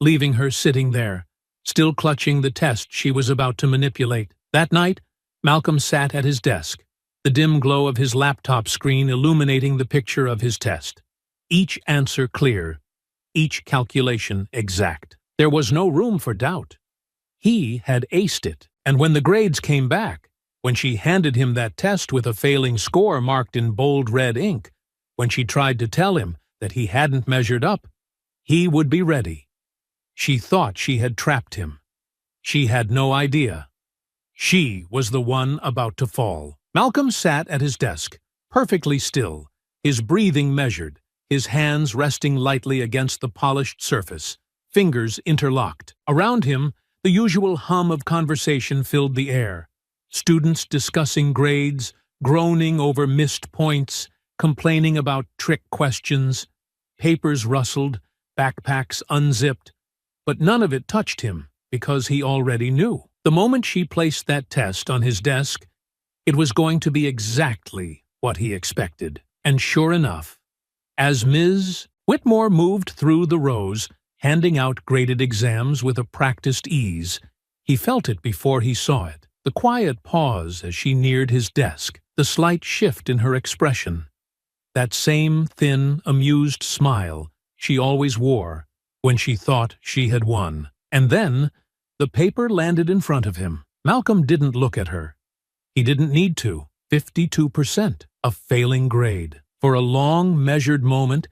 leaving her sitting there, still clutching the test she was about to manipulate. That night, Malcolm sat at his desk, the dim glow of his laptop screen illuminating the picture of his test. Each answer clear, each calculation exact. There was no room for doubt. He had aced it, and when the grades came back, when she handed him that test with a failing score marked in bold red ink, when she tried to tell him that he hadn't measured up, he would be ready. She thought she had trapped him. She had no idea. She was the one about to fall. Malcolm sat at his desk, perfectly still, his breathing measured, his hands resting lightly against the polished surface, fingers interlocked. Around him, the usual hum of conversation filled the air. Students discussing grades, groaning over missed points, complaining about trick questions. Papers rustled, backpacks unzipped, but none of it touched him because he already knew. The moment she placed that test on his desk, it was going to be exactly what he expected. And sure enough, as Ms. Whitmore moved through the rows, handing out graded exams with a practiced ease. He felt it before he saw it. The quiet pause as she neared his desk, the slight shift in her expression. That same thin, amused smile she always wore when she thought she had won. And then, the paper landed in front of him. Malcolm didn't look at her. He didn't need to. 52%, a failing grade. For a long, measured moment,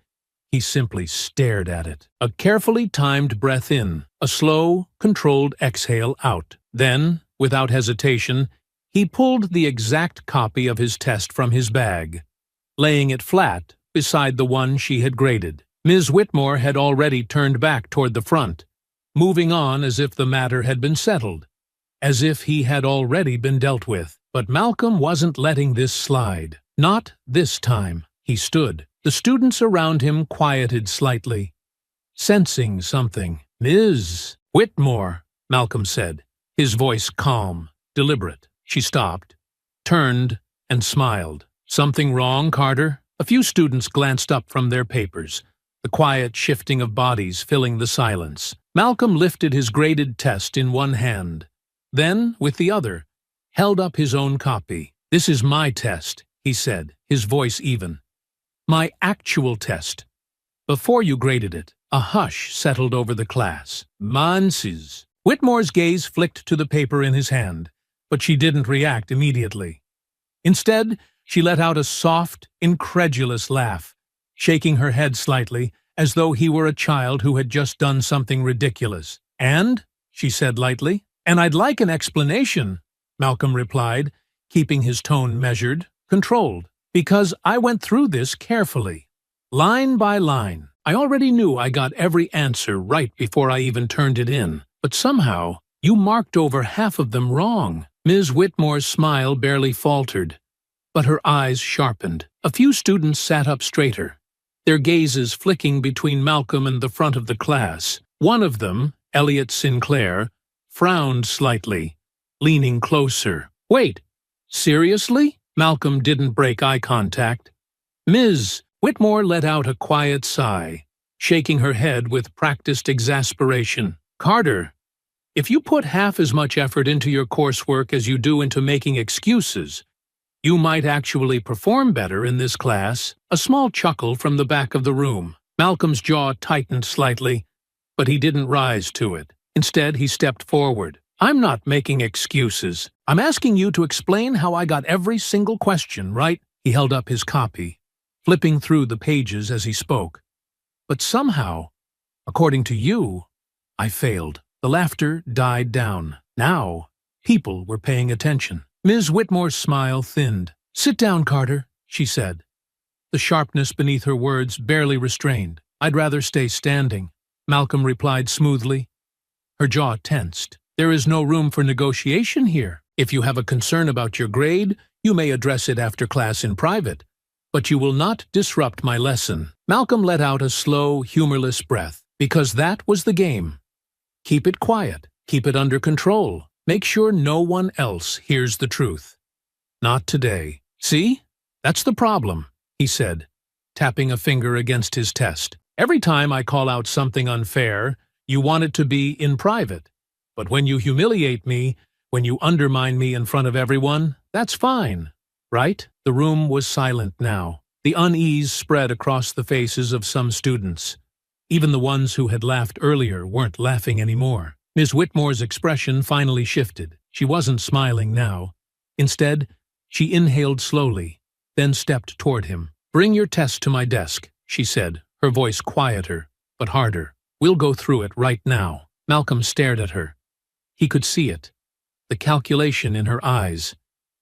he simply stared at it. A carefully timed breath in, a slow, controlled exhale out. Then, without hesitation, he pulled the exact copy of his test from his bag, laying it flat beside the one she had graded. Ms. Whitmore had already turned back toward the front, moving on as if the matter had been settled, as if he had already been dealt with. But Malcolm wasn't letting this slide. Not this time. He stood. The students around him quieted slightly, sensing something. "Ms. Whitmore," Malcolm said, his voice calm, deliberate. She stopped, turned, and smiled. "Something wrong, Carter?" A few students glanced up from their papers, the quiet shifting of bodies filling the silence. Malcolm lifted his graded test in one hand, then, with the other, held up his own copy. "This is my test," he said, his voice even. "My actual test. Before you graded it." A hush settled over the class. "Manses." Whitmore's gaze flicked to the paper in his hand, but she didn't react immediately. Instead, she let out a soft, incredulous laugh, shaking her head slightly, as though he were a child who had just done something ridiculous. "And?" she said lightly. "And I'd like an explanation," Malcolm replied, keeping his tone measured, controlled. "Because I went through this carefully, line by line. I already knew I got every answer right before I even turned it in, but somehow you marked over half of them wrong." Ms. Whitmore's smile barely faltered, but her eyes sharpened. A few students sat up straighter, their gazes flicking between Malcolm and the front of the class. One of them, Elliot Sinclair, frowned slightly, leaning closer. "Wait, seriously?" Malcolm didn't break eye contact. "Ms." Whitmore let out a quiet sigh, shaking her head with practiced exasperation. "Carter, if you put half as much effort into your coursework as you do into making excuses, you might actually perform better in this class." A small chuckle from the back of the room. Malcolm's jaw tightened slightly, but he didn't rise to it. Instead, he stepped forward. "I'm not making excuses. I'm asking you to explain how I got every single question right." He held up his copy, flipping through the pages as he spoke. "But somehow, according to you, I failed." The laughter died down. Now, people were paying attention. Ms. Whitmore's smile thinned. "Sit down, Carter," she said, the sharpness beneath her words barely restrained. "I'd rather stay standing," Malcolm replied smoothly. Her jaw tensed. "There is no room for negotiation here. If you have a concern about your grade, you may address it after class in private, but you will not disrupt my lesson." Malcolm let out a slow, humorless breath. "Because that was the game. Keep it quiet. Keep it under control. Make sure no one else hears the truth. Not today. See? That's the problem," he said, tapping a finger against his test. "Every time I call out something unfair, you want it to be in private. But when you humiliate me, when you undermine me in front of everyone, that's fine, right?" The room was silent now. The unease spread across the faces of some students. Even the ones who had laughed earlier weren't laughing anymore. Ms. Whitmore's expression finally shifted. She wasn't smiling now. Instead, she inhaled slowly, then stepped toward him. "Bring your test to my desk," she said, her voice quieter, but harder. "We'll go through it right now." Malcolm stared at her. He could see it, the calculation in her eyes.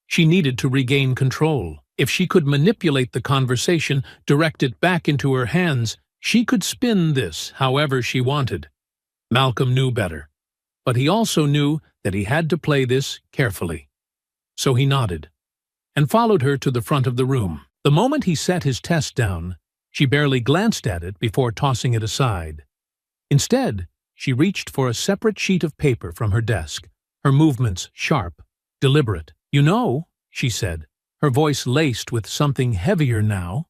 She needed to regain control. If she could manipulate the conversation, direct it back into her hands, she could spin this however she wanted. Malcolm knew better, but he also knew that he had to play this carefully. So he nodded, and followed her to the front of the room. The moment he set his test down, she barely glanced at it before tossing it aside. Instead, she reached for a separate sheet of paper from her desk, her movements sharp, deliberate. "You know," she said, her voice laced with something heavier now,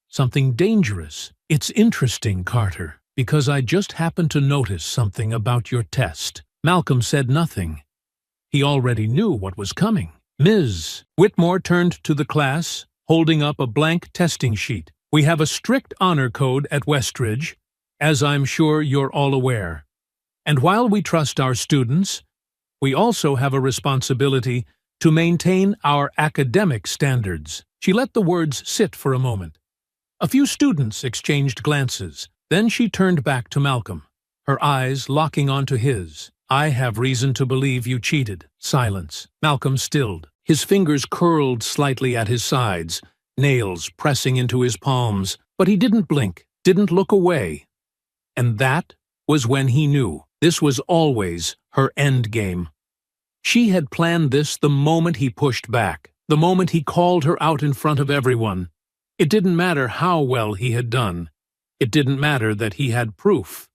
something dangerous. "It's interesting, Carter, Because I just happened to notice something about your test. Malcolm said nothing. He already knew what was coming. Ms. Whitmore turned to the class, holding up a blank testing sheet. We have a strict honor code at Westridge, as I'm sure you're all aware. And while we trust our students, we also have a responsibility to maintain our academic standards. She let the words sit for a moment. A few students exchanged glances. Then she turned back to Malcolm, her eyes locking onto his. I have reason to believe you cheated. Silence. Malcolm stilled. His fingers curled slightly at his sides, nails pressing into his palms, but he didn't blink, didn't look away. And that was when he knew this was always her end game. She had planned this the moment he pushed back, the moment he called her out in front of everyone. It didn't matter how well he had done. It didn't matter that he had proof.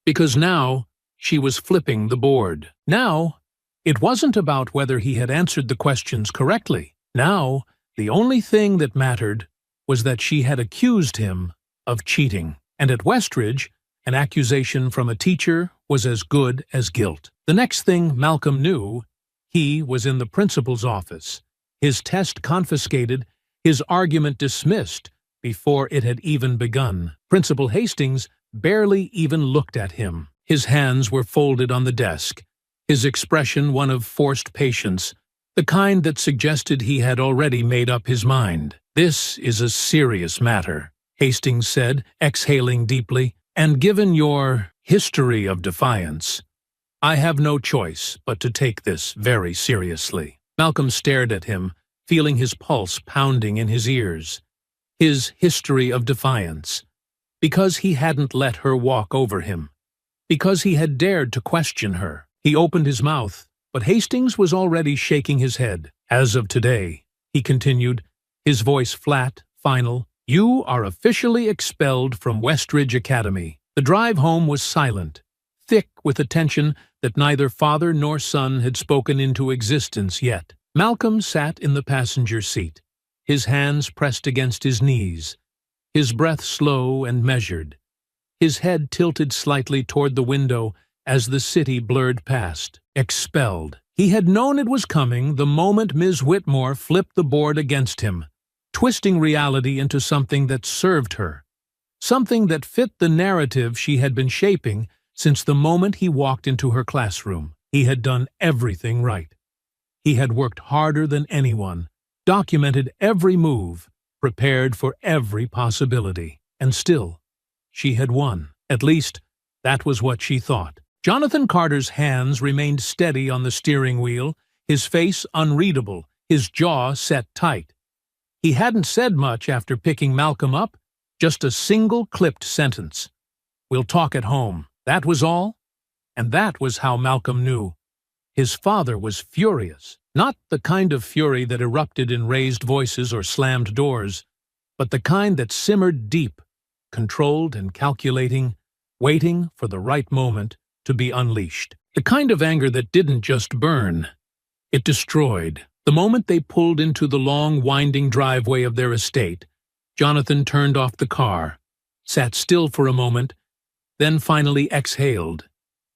Because now she was flipping the board. Now, it wasn't about whether he had answered the questions correctly. Now, the only thing that mattered was that she had accused him of cheating. And at Westridge, an accusation from a teacher was as good as guilt. The next thing Malcolm knew, he was in the principal's office, his test confiscated, his argument dismissed before it had even begun. Principal Hastings barely even looked at him. His hands were folded on the desk, his expression one of forced patience, the kind that suggested he had already made up his mind. This is a serious matter, Hastings said, exhaling deeply, and given your history of defiance, I have no choice but to take this very seriously. Malcolm stared at him, feeling his pulse pounding in his ears. His history of defiance. Because he hadn't let her walk over him. Because he had dared to question her. He opened his mouth, but Hastings was already shaking his head. As of today, he continued, his voice flat, final, you are officially expelled from Westridge Academy. The drive home was silent, thick with a tension that neither father nor son had spoken into existence yet. Malcolm sat in the passenger seat, his hands pressed against his knees, his breath slow and measured, his head tilted slightly toward the window as the city blurred past. Expelled. He had known it was coming the moment Ms. Whitmore flipped the board against him, twisting reality into something that served her, something that fit the narrative she had been shaping since the moment he walked into her classroom. He had done everything right. He had worked harder than anyone, documented every move, prepared for every possibility. And still, she had won. At least, that was what she thought. Jonathan Carter's hands remained steady on the steering wheel, his face unreadable, his jaw set tight. He hadn't said much after picking Malcolm up, just a single clipped sentence. We'll talk at home. That was all. And that was how Malcolm knew. His father was furious, not the kind of fury that erupted in raised voices or slammed doors, but the kind that simmered deep, controlled and calculating, waiting for the right moment to be unleashed. The kind of anger that didn't just burn, it destroyed. The moment they pulled into the long, winding driveway of their estate, Jonathan turned off the car, sat still for a moment, then finally exhaled,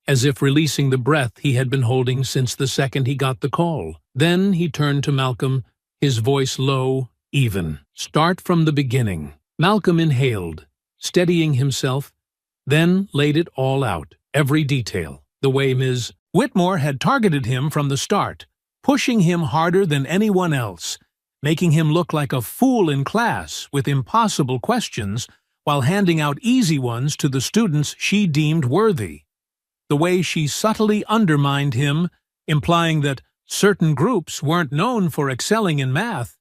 as if releasing the breath he had been holding since the second he got the call. Then he turned to Malcolm, his voice low, even. Start from the beginning. Malcolm inhaled, steadying himself, then laid it all out, every detail, the way Ms. Whitmore had targeted him from the start, pushing him harder than anyone else, making him look like a fool in class with impossible questions while handing out easy ones to the students she deemed worthy. The way she subtly undermined him, implying that certain groups weren't known for excelling in math,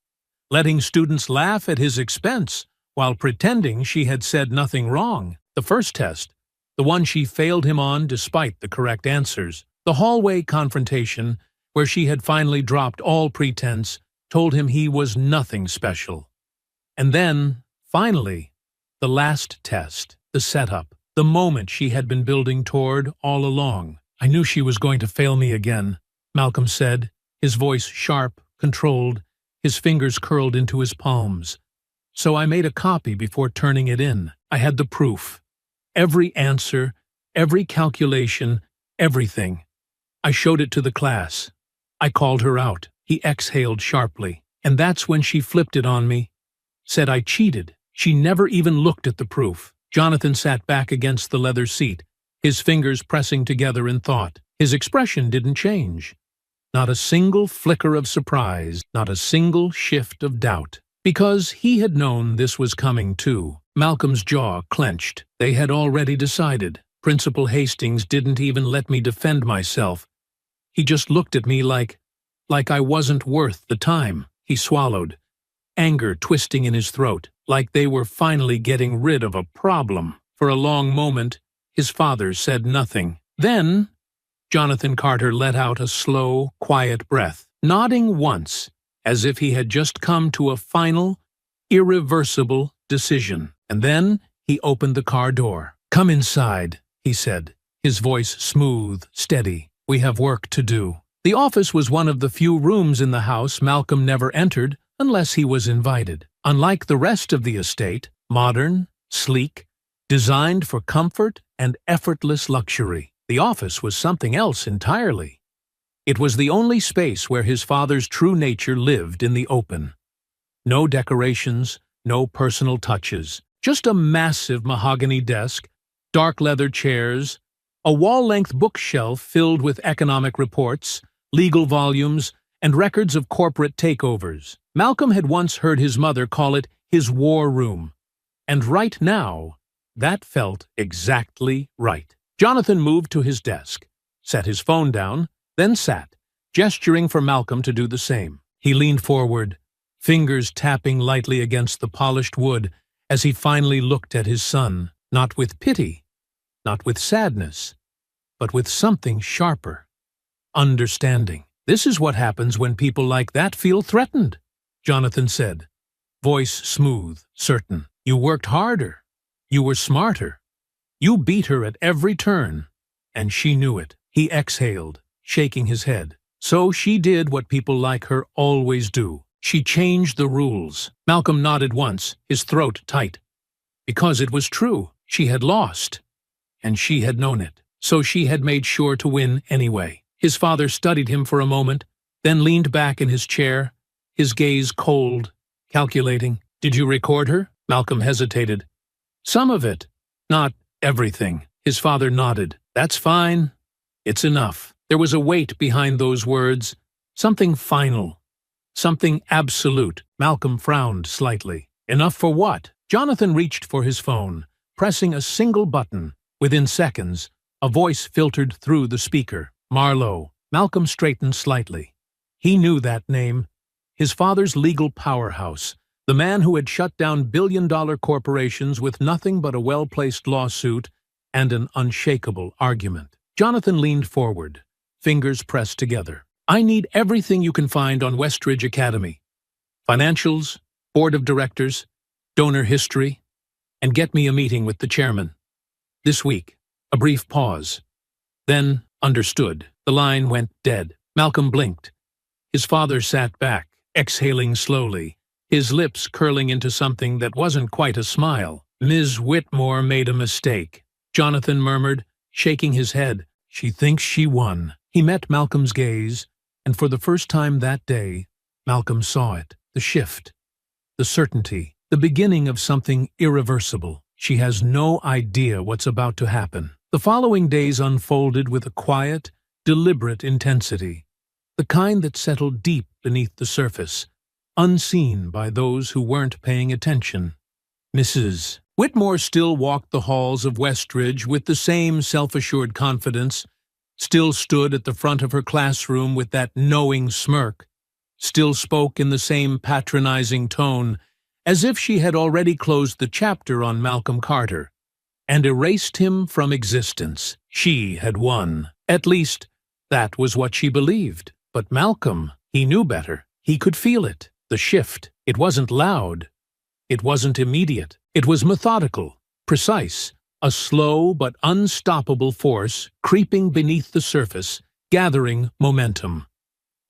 letting students laugh at his expense while pretending she had said nothing wrong. The first test, the one she failed him on despite the correct answers. The hallway confrontation, where she had finally dropped all pretense, told him he was nothing special. And then, finally, the last test, the setup, the moment she had been building toward all along. I knew she was going to fail me again, Malcolm said, his voice sharp, controlled, his fingers curled into his palms. So I made a copy before turning it in. I had the proof. Every answer, every calculation, everything. I showed it to the class. I called her out. He exhaled sharply. And that's when she flipped it on me. Said I cheated. She never even looked at the proof. Jonathan sat back against the leather seat, his fingers pressing together in thought. His expression didn't change. Not a single flicker of surprise, not a single shift of doubt. Because he had known this was coming too. Malcolm's jaw clenched. They had already decided. Principal Hastings didn't even let me defend myself. He just looked at me like I wasn't worth the time. He swallowed, anger twisting in his throat, like they were finally getting rid of a problem. For a long moment, his father said nothing. Then, Jonathan Carter let out a slow, quiet breath, nodding once, as if he had just come to a final, irreversible decision. And then he opened the car door. "Come inside," he said, his voice smooth, steady. "We have work to do." The office was one of the few rooms in the house Malcolm never entered unless he was invited. Unlike the rest of the estate, modern, sleek, designed for comfort and effortless luxury, the office was something else entirely. It was the only space where his father's true nature lived in the open. No decorations, no personal touches, just a massive mahogany desk, dark leather chairs, a wall-length bookshelf filled with economic reports, legal volumes, and records of corporate takeovers. Malcolm had once heard his mother call it his war room, and right now, that felt exactly right. Jonathan moved to his desk, set his phone down, then sat, gesturing for Malcolm to do the same. He leaned forward, fingers tapping lightly against the polished wood as he finally looked at his son, not with pity, not with sadness, but with something sharper. Understanding. "This is what happens when people like that feel threatened," Jonathan said, voice smooth, certain. "You worked harder. You were smarter. You beat her at every turn, and she knew it." He exhaled, shaking his head. "So she did what people like her always do. She changed the rules." Malcolm nodded once, his throat tight. Because it was true. She had lost, and she had known it. So she had made sure to win anyway. His father studied him for a moment, then leaned back in his chair, his gaze cold, calculating. "Did you record her?" Malcolm hesitated. "Some of it. Not everything." His father nodded. "That's fine. It's enough." There was a weight behind those words, something final, something absolute. Malcolm frowned slightly. "Enough for what?" Jonathan reached for his phone, pressing a single button. Within seconds, a voice filtered through the speaker. "Marlowe." Malcolm straightened slightly. He knew that name. His father's legal powerhouse, the man who had shut down billion-dollar corporations with nothing but a well-placed lawsuit and an unshakable argument. Jonathan leaned forward, fingers pressed together. "I need everything you can find on Westridge Academy. Financials, board of directors, donor history, and get me a meeting with the chairman. This week." A brief pause. Then, "Understood." The line went dead. Malcolm blinked. His father sat back, exhaling slowly, his lips curling into something that wasn't quite a smile. "Ms. Whitmore made a mistake," Jonathan murmured, shaking his head. "She thinks she won." He met Malcolm's gaze, and for the first time that day, Malcolm saw it. The shift, the certainty, the beginning of something irreversible. She has no idea what's about to happen. The following days unfolded with a quiet, deliberate intensity, the kind that settled deep beneath the surface, unseen by those who weren't paying attention. Mrs. Whitmore still walked the halls of Westridge with the same self-assured confidence, still stood at the front of her classroom with that knowing smirk, still spoke in the same patronizing tone, as if she had already closed the chapter on Malcolm Carter and erased him from existence. She had won. At least, that was what she believed. But Malcolm, he knew better. He could feel it. The shift. It wasn't loud. It wasn't immediate. It was methodical, precise, a slow but unstoppable force creeping beneath the surface, gathering momentum.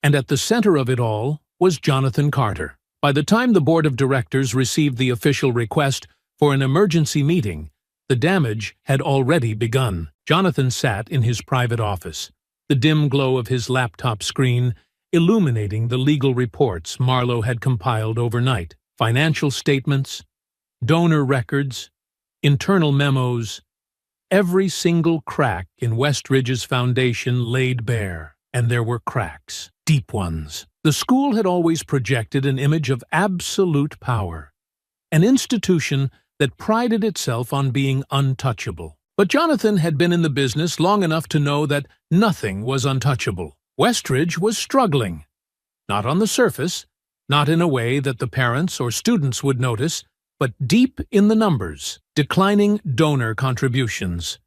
And at the center of it all was Jonathan Carter. By the time the board of directors received the official request for an emergency meeting, The damage had already begun. Jonathan sat in his private office, the dim glow of his laptop screen illuminating the legal reports Marlowe had compiled overnight. Financial statements, donor records, internal memos, every single crack in Westridge's foundation laid bare. And there were cracks, deep ones. The school had always projected an image of absolute power, an institution that prided itself on being untouchable. But Jonathan had been in the business long enough to know that nothing was untouchable. Westridge was struggling. Not on the surface, not in a way that the parents or students would notice, but deep in the numbers. Declining donor contributions,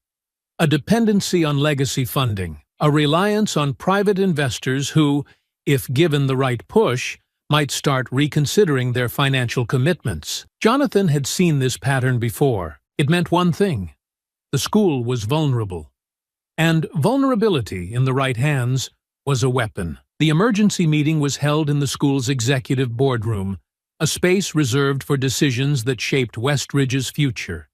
a dependency on legacy funding, a reliance on private investors who, if given the right push, might start reconsidering their financial commitments. Jonathan had seen this pattern before. It meant one thing: the school was vulnerable. And vulnerability, in the right hands, was a weapon. The emergency meeting was held in the school's executive boardroom, a space reserved for decisions that shaped Westridge's future.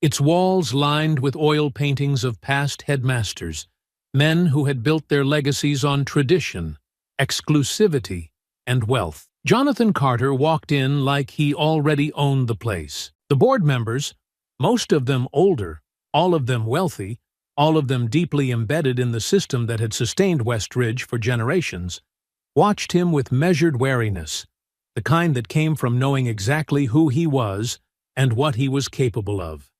Its walls lined with oil paintings of past headmasters, men who had built their legacies on tradition, exclusivity, and wealth. Jonathan Carter walked in like he already owned the place. The board members, most of them older, all of them wealthy, all of them deeply embedded in the system that had sustained Westridge for generations, watched him with measured wariness, the kind that came from knowing exactly who he was and what he was capable of.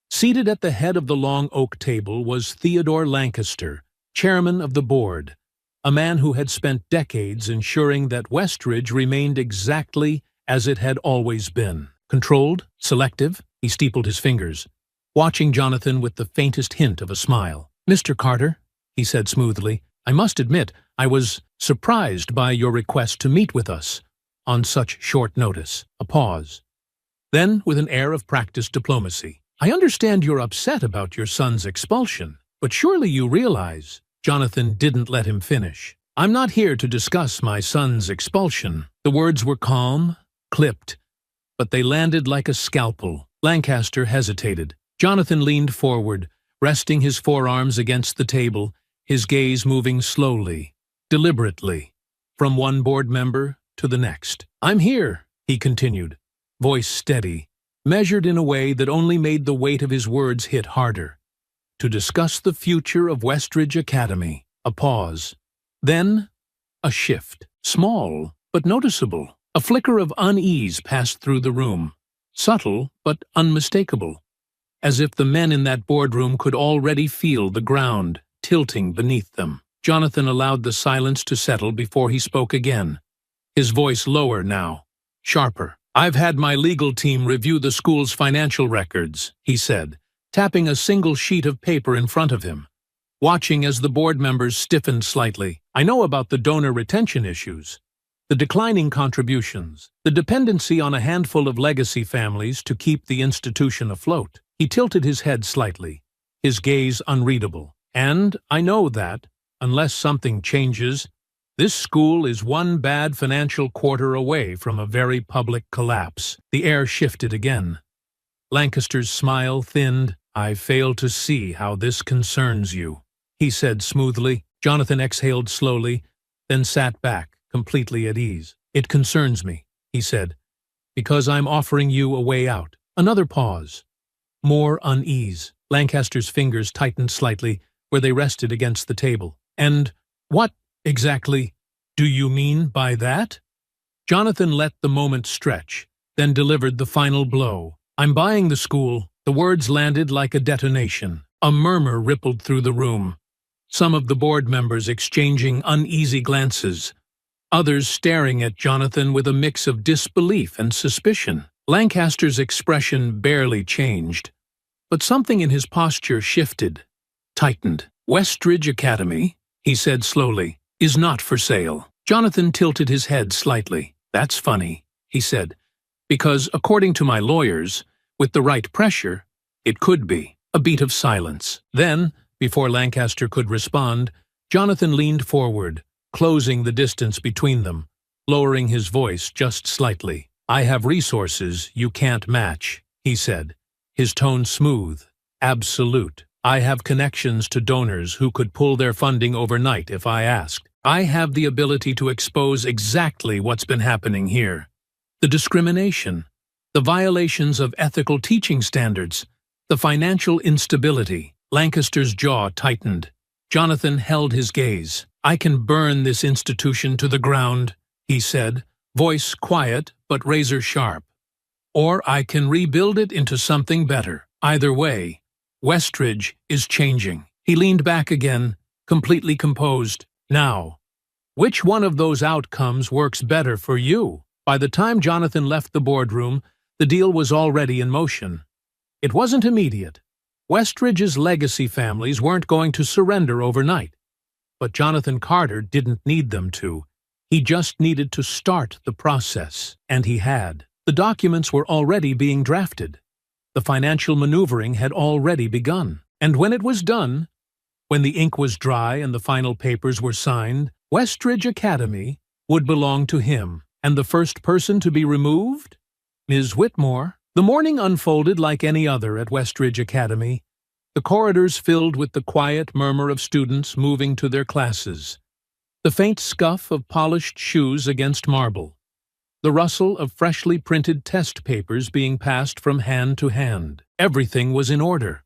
Seated at the head of the long oak table was Theodore Lancaster, chairman of the board, a man who had spent decades ensuring that Westridge remained exactly as it had always been. Controlled, selective, he steepled his fingers, watching Jonathan with the faintest hint of a smile. "Mr. Carter," he said smoothly, "I must admit I was surprised by your request to meet with us on such short notice." A pause. Then, with an air of practiced diplomacy, "I understand you're upset about your son's expulsion, but surely you realize—" Jonathan didn't let him finish. "I'm not here to discuss my son's expulsion." The words were calm, clipped, but they landed like a scalpel. Lancaster hesitated. Jonathan leaned forward, resting his forearms against the table, his gaze moving slowly, deliberately, from one board member to the next. "I'm here," he continued, voice steady, measured in a way that only made the weight of his words hit harder, "to discuss the future of Westridge Academy." A pause. Then a shift. Small, but noticeable. A flicker of unease passed through the room. Subtle, but unmistakable. As if the men in that boardroom could already feel the ground tilting beneath them. Jonathan allowed the silence to settle before he spoke again, his voice lower now, sharper. "I've had my legal team review the school's financial records," he said, tapping a single sheet of paper in front of him, watching as the board members stiffened slightly. "I know about the donor retention issues, the declining contributions, the dependency on a handful of legacy families to keep the institution afloat." He tilted his head slightly, his gaze unreadable. "And I know that, unless something changes, this school is one bad financial quarter away from a very public collapse." The air shifted again. Lancaster's smile thinned. "I fail to see how this concerns you," he said smoothly. Jonathan exhaled slowly, then sat back, completely at ease. "It concerns me," he said, "because I'm offering you a way out." Another pause. More unease. Lancaster's fingers tightened slightly where they rested against the table. "And what, exactly, do you mean by that?" Jonathan let the moment stretch, then delivered the final blow. "I'm buying the school." The words landed like a detonation. A murmur rippled through the room, some of the board members exchanging uneasy glances, others staring at Jonathan with a mix of disbelief and suspicion. Lancaster's expression barely changed, but something in his posture shifted, tightened. "Westridge Academy," he said slowly, "is not for sale." Jonathan tilted his head slightly. "That's funny," he said, "because according to my lawyers, with the right pressure, it could be." A beat of silence. Then, before Lancaster could respond, Jonathan leaned forward, closing the distance between them, lowering his voice just slightly. "I have resources you can't match," he said, his tone smooth, absolute. I have connections to donors who could pull their funding overnight if I asked. I have the ability to expose exactly what's been happening here. The discrimination, the violations of ethical teaching standards, the financial instability. Lancaster's jaw tightened. Jonathan held his gaze. I can burn this institution to the ground, he said, voice quiet but razor-sharp. Or I can rebuild it into something better. Either way, Westridge is changing. He leaned back again, completely composed. Now, which one of those outcomes works better for you? By the time Jonathan left the boardroom, the deal was already in motion. It wasn't immediate. Westridge's legacy families weren't going to surrender overnight. But Jonathan Carter didn't need them to. He just needed to start the process, and he had. The documents were already being drafted. The financial maneuvering had already begun. And when it was done, when the ink was dry and the final papers were signed, Westridge Academy would belong to him. And the first person to be removed? Ms. Whitmore. The morning unfolded like any other at Westridge Academy. The corridors filled with the quiet murmur of students moving to their classes, the faint scuff of polished shoes against marble, the rustle of freshly printed test papers being passed from hand to hand. Everything was in order.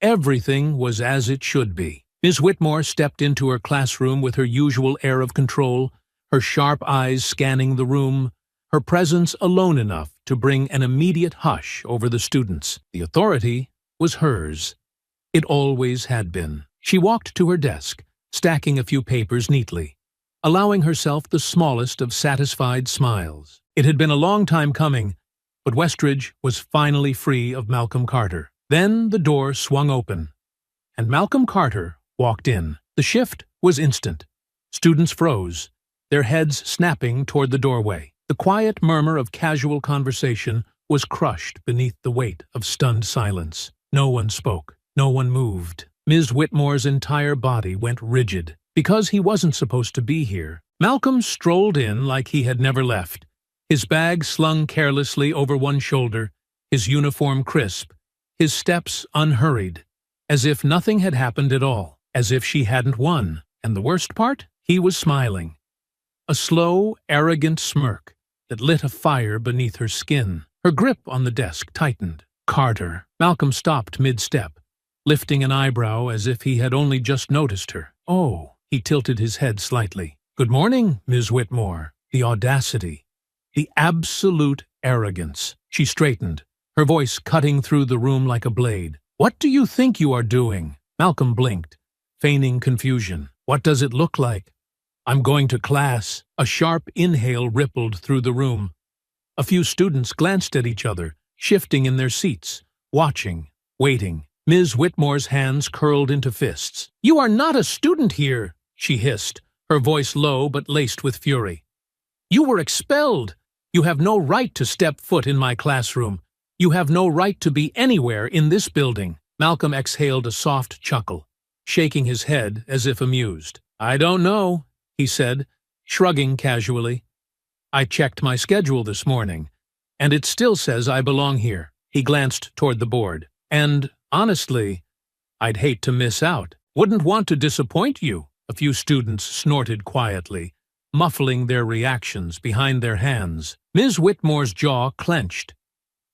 Everything was as it should be. Ms. Whitmore stepped into her classroom with her usual air of control, her sharp eyes scanning the room, her presence alone enough to bring an immediate hush over the students. The authority was hers. It always had been. She walked to her desk, stacking a few papers neatly, allowing herself the smallest of satisfied smiles. It had been a long time coming, but Westridge was finally free of Malcolm Carter. Then the door swung open, and Malcolm Carter walked in. The shift was instant. Students froze, their heads snapping toward the doorway. The quiet murmur of casual conversation was crushed beneath the weight of stunned silence. No one spoke. No one moved. Ms. Whitmore's entire body went rigid. Because he wasn't supposed to be here, Malcolm strolled in like he had never left, his bag slung carelessly over one shoulder, his uniform crisp, his steps unhurried, as if nothing had happened at all, as if she hadn't won. And the worst part? He was smiling. A slow, arrogant smirk that lit a fire beneath her skin. Her grip on the desk tightened. Carter. Malcolm stopped mid-step, lifting an eyebrow as if he had only just noticed her. Oh, he tilted his head slightly. Good morning, Ms. Whitmore. The audacity. The absolute arrogance. She straightened, her voice cutting through the room like a blade. What do you think you are doing? Malcolm blinked, feigning confusion. What does it look like? I'm going to class. A sharp inhale rippled through the room. A few students glanced at each other, shifting in their seats, watching, waiting. Ms. Whitmore's hands curled into fists. You are not a student here, she hissed, her voice low but laced with fury. You were expelled. You have no right to step foot in my classroom. You have no right to be anywhere in this building. Malcolm exhaled a soft chuckle, shaking his head as if amused. I don't know, he said, shrugging casually. I checked my schedule this morning, and it still says I belong here. He glanced toward the board. And, honestly, I'd hate to miss out. Wouldn't want to disappoint you. A few students snorted quietly, muffling their reactions behind their hands. Ms. Whitmore's jaw clenched.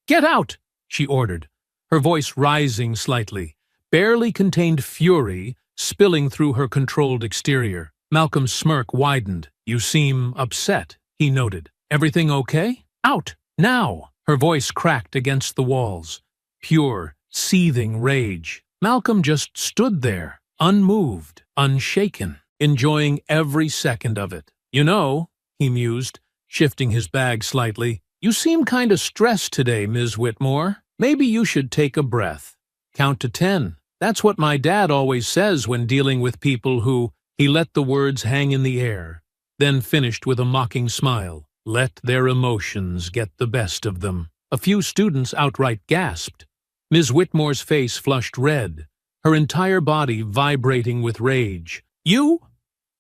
Get out, she ordered, her voice rising slightly, barely contained fury spilling through her controlled exterior. Malcolm's smirk widened. You seem upset, he noted. Everything okay? Out, now! Her voice cracked against the walls. Pure, seething rage. Malcolm just stood there, unmoved, unshaken, enjoying every second of it. You know, he mused, shifting his bag slightly, you seem kinda stressed today, Ms. Whitmore. Maybe you should take a breath. Count to 10. That's what my dad always says when dealing with people who... He let the words hang in the air, then finished with a mocking smile. Let their emotions get the best of them. A few students outright gasped. Ms. Whitmore's face flushed red, her entire body vibrating with rage. You,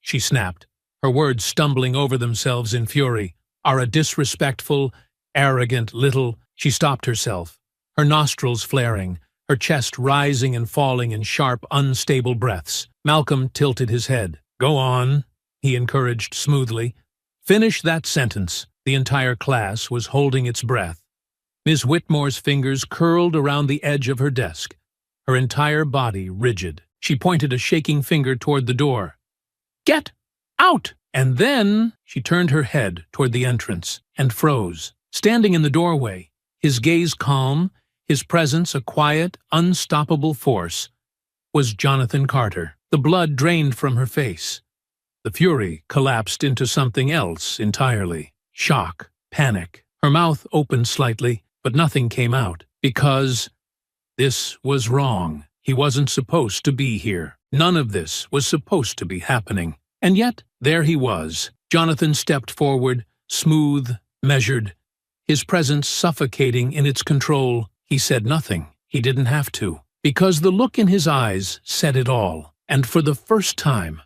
she snapped, her words stumbling over themselves in fury, are a disrespectful, arrogant little... She stopped herself, her nostrils flaring, her chest rising and falling in sharp, unstable breaths. Malcolm tilted his head. "Go on," he encouraged smoothly. "Finish that sentence." The entire class was holding its breath. Miss Whitmore's fingers curled around the edge of her desk, her entire body rigid. She pointed a shaking finger toward the door. "Get out!" And then she turned her head toward the entrance and froze. Standing in the doorway, his gaze calm, his presence a quiet, unstoppable force, was Jonathan Carter. The blood drained from her face. The fury collapsed into something else entirely. Shock, panic. Her mouth opened slightly, but nothing came out. Because this was wrong. He wasn't supposed to be here. None of this was supposed to be happening. And yet, there he was. Jonathan stepped forward, smooth, measured, his presence suffocating in its control. He said nothing. He didn't have to. Because the look in his eyes said it all. And for the first time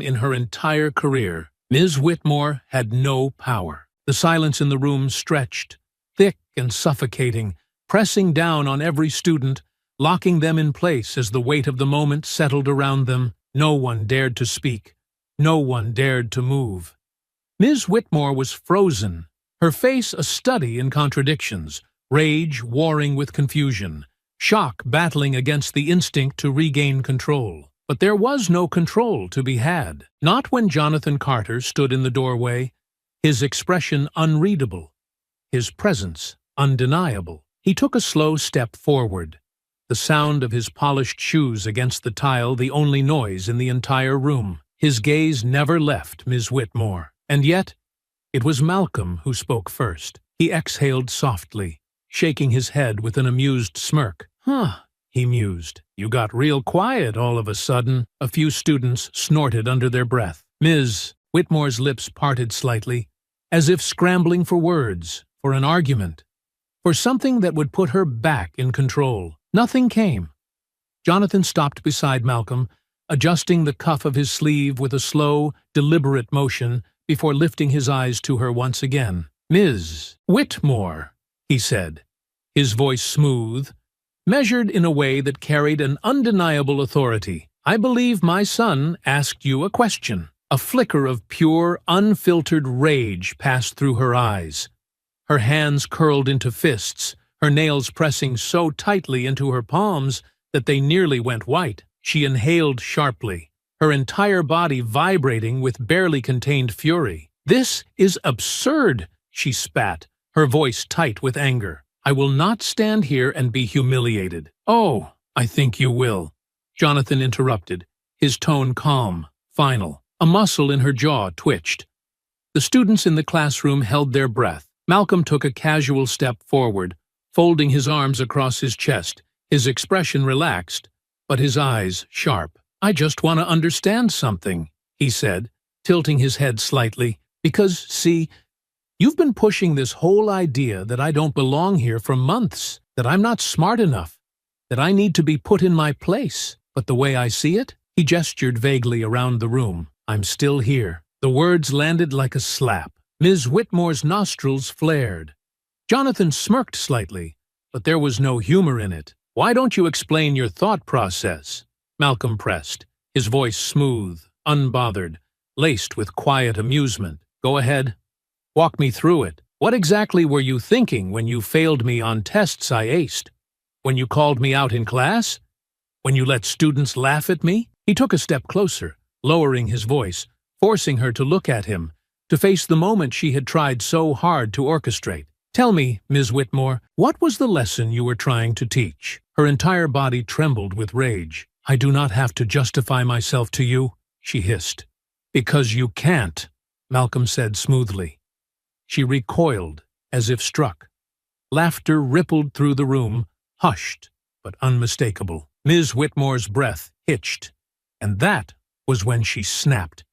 in her entire career, Ms. Whitmore had no power. The silence in the room stretched, thick and suffocating, pressing down on every student, locking them in place as the weight of the moment settled around them. No one dared to speak. No one dared to move. Ms. Whitmore was frozen, her face a study in contradictions, rage warring with confusion, shock battling against the instinct to regain control. But there was no control to be had. Not when Jonathan Carter stood in the doorway, his expression unreadable, his presence undeniable. He took a slow step forward, the sound of his polished shoes against the tile the only noise in the entire room. His gaze never left Ms. Whitmore. And yet, it was Malcolm who spoke first. He exhaled softly, shaking his head with an amused smirk. "Huh," he mused. "You got real quiet all of a sudden." A few students snorted under their breath. Ms. Whitmore's lips parted slightly, as if scrambling for words, for an argument, for something that would put her back in control. Nothing came. Jonathan stopped beside Malcolm, adjusting the cuff of his sleeve with a slow, deliberate motion before lifting his eyes to her once again. "Ms. Whitmore," he said, his voice smooth, measured in a way that carried an undeniable authority. "I believe my son asked you a question." A flicker of pure, unfiltered rage passed through her eyes. Her hands curled into fists, her nails pressing so tightly into her palms that they nearly went white. She inhaled sharply, her entire body vibrating with barely contained fury. "This is absurd," she spat, her voice tight with anger. "I will not stand here and be humiliated." "Oh, I think you will," Jonathan interrupted, his tone calm, final. A muscle in her jaw twitched. The students in the classroom held their breath. Malcolm took a casual step forward, folding his arms across his chest, his expression relaxed, but his eyes sharp. "I just want to understand something," he said, tilting his head slightly. "Because, see, you've been pushing this whole idea that I don't belong here for months, that I'm not smart enough, that I need to be put in my place. But the way I see it," he gestured vaguely around the room, "I'm still here." The words landed like a slap. Ms. Whitmore's nostrils flared. Jonathan smirked slightly, but there was no humor in it. "Why don't you explain your thought process?" Malcolm pressed, his voice smooth, unbothered, laced with quiet amusement. "Go ahead. Walk me through it. What exactly were you thinking when you failed me on tests I aced? When you called me out in class? When you let students laugh at me?" He took a step closer, lowering his voice, forcing her to look at him, to face the moment she had tried so hard to orchestrate. "Tell me, Ms. Whitmore, what was the lesson you were trying to teach?" Her entire body trembled with rage. "I do not have to justify myself to you," she hissed. "Because you can't," Malcolm said smoothly. She recoiled, as if struck. Laughter rippled through the room, hushed but unmistakable. Ms. Whitmore's breath hitched, and that was when she snapped.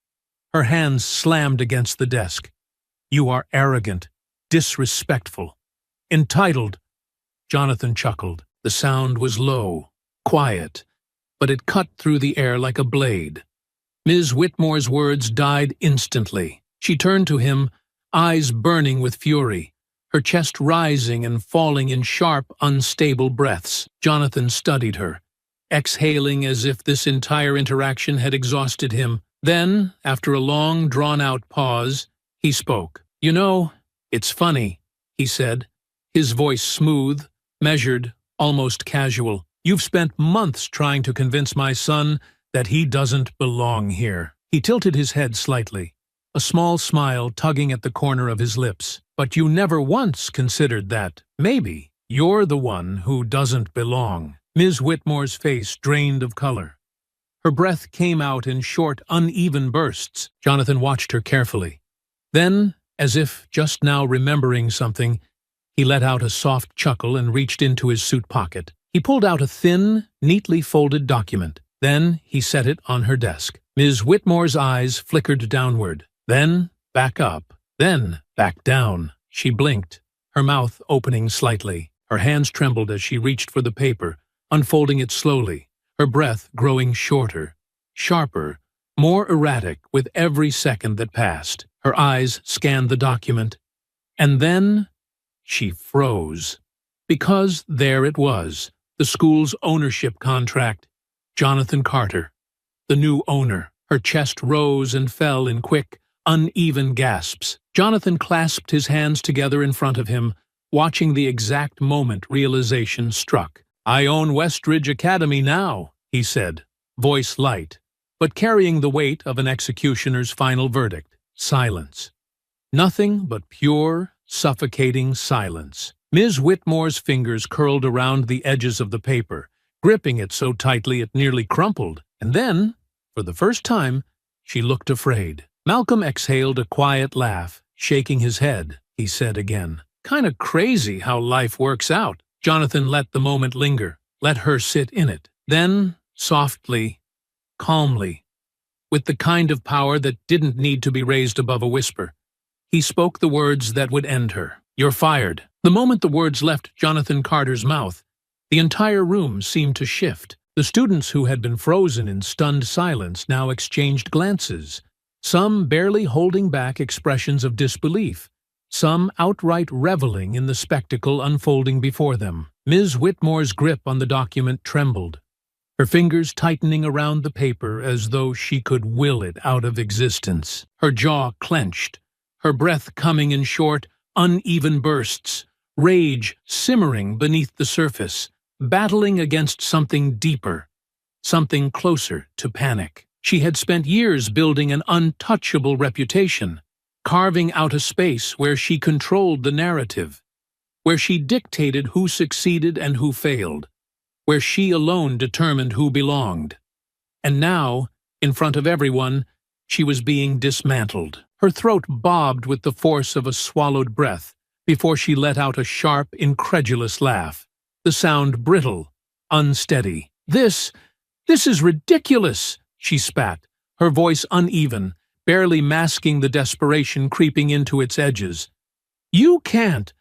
Her hands slammed against the desk. "You are arrogant, disrespectful, entitled." Jonathan chuckled. The sound was low, quiet, but it cut through the air like a blade. Ms. Whitmore's words died instantly. She turned to him, eyes burning with fury, her chest rising and falling in sharp, unstable breaths. Jonathan studied her, exhaling as if this entire interaction had exhausted him. Then, after a long, drawn-out pause, he spoke. "You know, it's funny," he said, his voice smooth, measured, almost casual. "You've spent months trying to convince my son that he doesn't belong here." He tilted his head slightly, a small smile tugging at the corner of his lips. "But you never once considered that maybe you're the one who doesn't belong." Ms. Whitmore's face drained of color. Her breath came out in short, uneven bursts. Jonathan watched her carefully. Then, as if just now remembering something, he let out a soft chuckle and reached into his suit pocket. He pulled out a thin, neatly folded document. Then he set it on her desk. Ms. Whitmore's eyes flickered downward, then back up, then back down. She blinked, her mouth opening slightly. Her hands trembled as she reached for the paper, unfolding it slowly, her breath growing shorter, sharper, more erratic with every second that passed. Her eyes scanned the document, and then she froze. Because there it was, the school's ownership contract. Jonathan Carter, the new owner. Her chest rose and fell in quick, uneven gasps. Jonathan clasped his hands together in front of him, watching the exact moment realization struck. "I own Westridge Academy now," he said, voice light, but carrying the weight of an executioner's final verdict. Silence. Nothing but pure, suffocating silence. Ms. Whitmore's fingers curled around the edges of the paper, gripping it so tightly it nearly crumpled, and then, for the first time, she looked afraid. Malcolm exhaled a quiet laugh, shaking his head. He said again, "Kinda crazy how life works out." Jonathan let the moment linger, let her sit in it. Then, softly, calmly, with the kind of power that didn't need to be raised above a whisper, he spoke the words that would end her. "You're fired." The moment the words left Jonathan Carter's mouth, the entire room seemed to shift. The students who had been frozen in stunned silence now exchanged glances, some barely holding back expressions of disbelief, some outright reveling in the spectacle unfolding before them. Ms. Whitmore's grip on the document trembled, her fingers tightening around the paper as though she could will it out of existence. Her jaw clenched, her breath coming in short, uneven bursts, rage simmering beneath the surface, battling against something deeper, something closer to panic. She had spent years building an untouchable reputation, carving out a space where she controlled the narrative, where she dictated who succeeded and who failed, where she alone determined who belonged. And now, in front of everyone, she was being dismantled. Her throat bobbed with the force of a swallowed breath before she let out a sharp, incredulous laugh, the sound brittle, unsteady. This is ridiculous," she spat, her voice uneven, barely masking the desperation creeping into its edges. "You can't."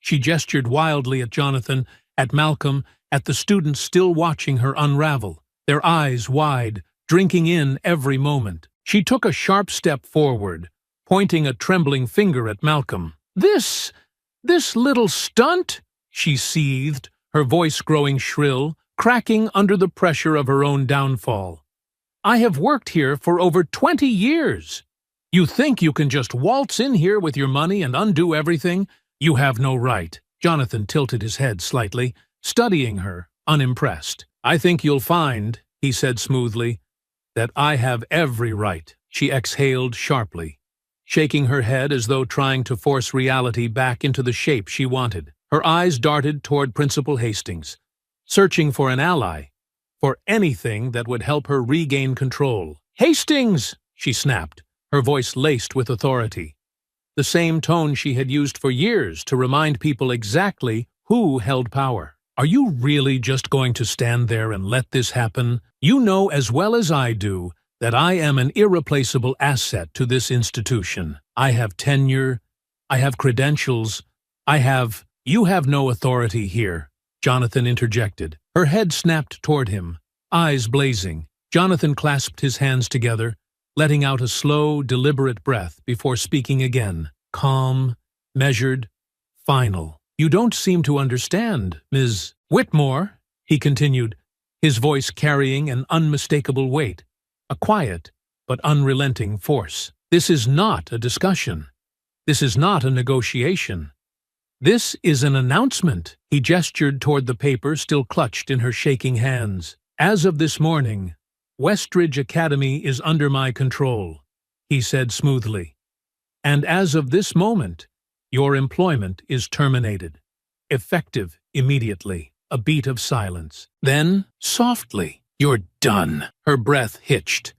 She gestured wildly at Jonathan, at Malcolm, at the students still watching her unravel, their eyes wide, drinking in every moment. She took a sharp step forward, pointing a trembling finger at Malcolm. This little stunt?" she seethed, her voice growing shrill, cracking under the pressure of her own downfall. "I have worked here for over 20 years. You think you can just waltz in here with your money and undo everything? You have no right." Jonathan tilted his head slightly, studying her, unimpressed. "I think you'll find," he said smoothly, "that I have every right." She exhaled sharply, shaking her head as though trying to force reality back into the shape she wanted. Her eyes darted toward Principal Hastings, searching for an ally, for anything that would help her regain control. "Hastings!" she snapped, her voice laced with authority, the same tone she had used for years to remind people exactly who held power. "Are you really just going to stand there and let this happen? You know as well as I do that I am an irreplaceable asset to this institution. I have tenure, I have credentials, You have no authority here," Jonathan interjected. Her head snapped toward him, eyes blazing. Jonathan clasped his hands together, letting out a slow, deliberate breath before speaking again, calm, measured, final. "You don't seem to understand, Ms. Whitmore," he continued, his voice carrying an unmistakable weight, a quiet but unrelenting force. "This is not a discussion. This is not a negotiation. This is an announcement." He gestured toward the paper still clutched in her shaking hands. "As of this morning, Westridge Academy is under my control," he said smoothly. "And as of this moment, your employment is terminated. Effective immediately." A beat of silence. Then, softly, "You're done." Her breath hitched.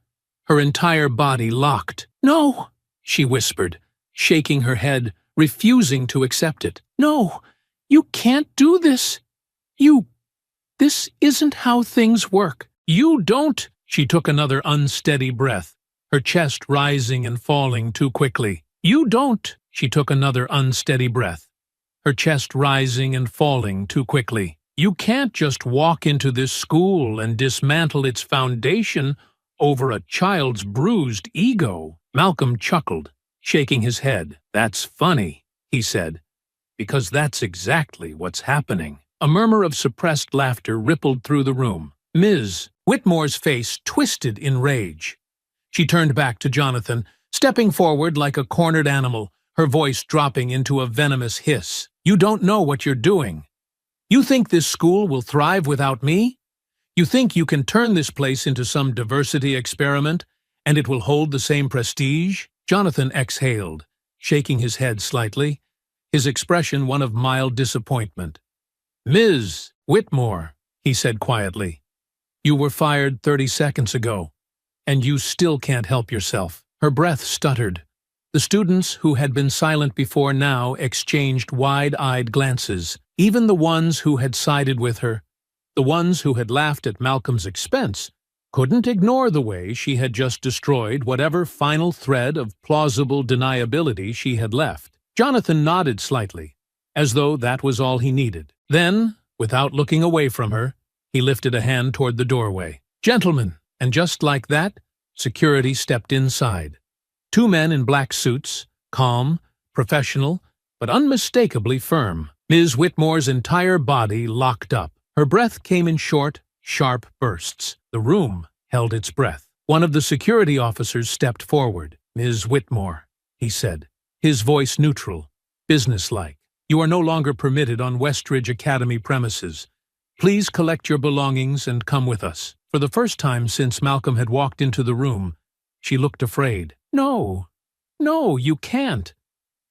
Her entire body locked. "No," she whispered, shaking her head, refusing to accept it. "No, you can't do this. This isn't how things work. You don't." She took another unsteady breath, her chest rising and falling too quickly. "You don't." She took another unsteady breath, her chest rising and falling too quickly. "You can't just walk into this school and dismantle its foundation over a child's bruised ego." Malcolm chuckled, shaking his head. "That's funny," he said, "because that's exactly what's happening." A murmur of suppressed laughter rippled through the room. Ms. Whitmore's face twisted in rage. She turned back to Jonathan, stepping forward like a cornered animal, her voice dropping into a venomous hiss. "You don't know what you're doing. You think this school will thrive without me? You think you can turn this place into some diversity experiment, and it will hold the same prestige?" Jonathan exhaled, shaking his head slightly, his expression one of mild disappointment. "Ms. Whitmore," he said quietly, "you were fired 30 seconds ago, and you still can't help yourself." Her breath stuttered. The students who had been silent before now exchanged wide-eyed glances. Even the ones who had sided with her, the ones who had laughed at Malcolm's expense, couldn't ignore the way she had just destroyed whatever final thread of plausible deniability she had left. Jonathan nodded slightly, as though that was all he needed. Then, without looking away from her, he lifted a hand toward the doorway. "Gentlemen," and just like that, security stepped inside. Two men in black suits, calm, professional, but unmistakably firm. Ms. Whitmore's entire body locked up. Her breath came in short, sharp bursts. The room held its breath. One of the security officers stepped forward. "Ms. Whitmore," he said, his voice neutral, businesslike. "You are no longer permitted on Westridge Academy premises. Please collect your belongings and come with us." For the first time since Malcolm had walked into the room, she looked afraid. No, you can't."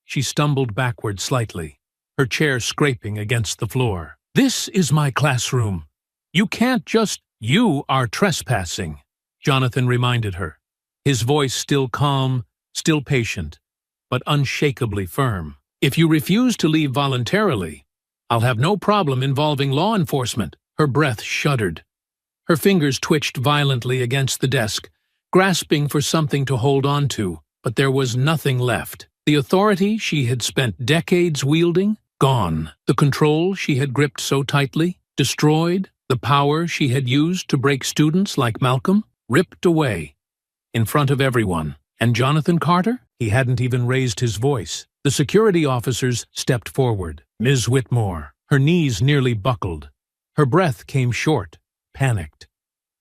She stumbled backward slightly, her chair scraping against the floor. "This is my classroom. You can't just—" "You are trespassing," Jonathan reminded her, his voice still calm, still patient, but unshakably firm. "If you refuse to leave voluntarily, I'll have no problem involving law enforcement." Her breath shuddered. Her fingers twitched violently against the desk, grasping for something to hold on to, but there was nothing left. The authority she had spent decades wielding, gone. The control she had gripped so tightly, destroyed. The power she had used to break students like Malcolm, ripped away. In front of everyone. And Jonathan Carter? He hadn't even raised his voice. The security officers stepped forward. Ms. Whitmore. Her knees nearly buckled. Her breath came short, panicked.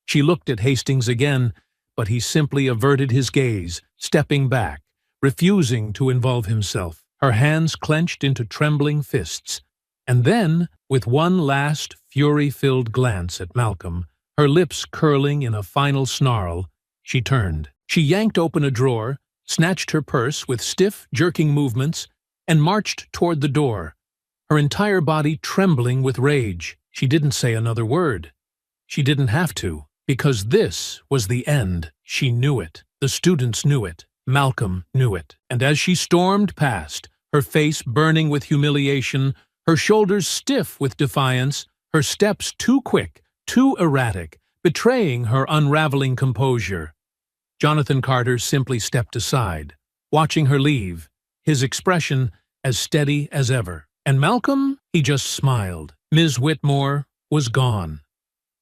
She looked at Hastings again, but he simply averted his gaze, stepping back, refusing to involve himself, her hands clenched into trembling fists. And then, with one last fury-filled glance at Malcolm, her lips curling in a final snarl, she turned. She yanked open a drawer, snatched her purse with stiff, jerking movements, and marched toward the door, her entire body trembling with rage. She didn't say another word. She didn't have to, because this was the end. She knew it. The students knew it. Malcolm knew it. And as she stormed past, her face burning with humiliation, her shoulders stiff with defiance, her steps too quick, too erratic, betraying her unraveling composure, Jonathan Carter simply stepped aside, watching her leave, his expression as steady as ever. And Malcolm? He just smiled. Ms. Whitmore was gone.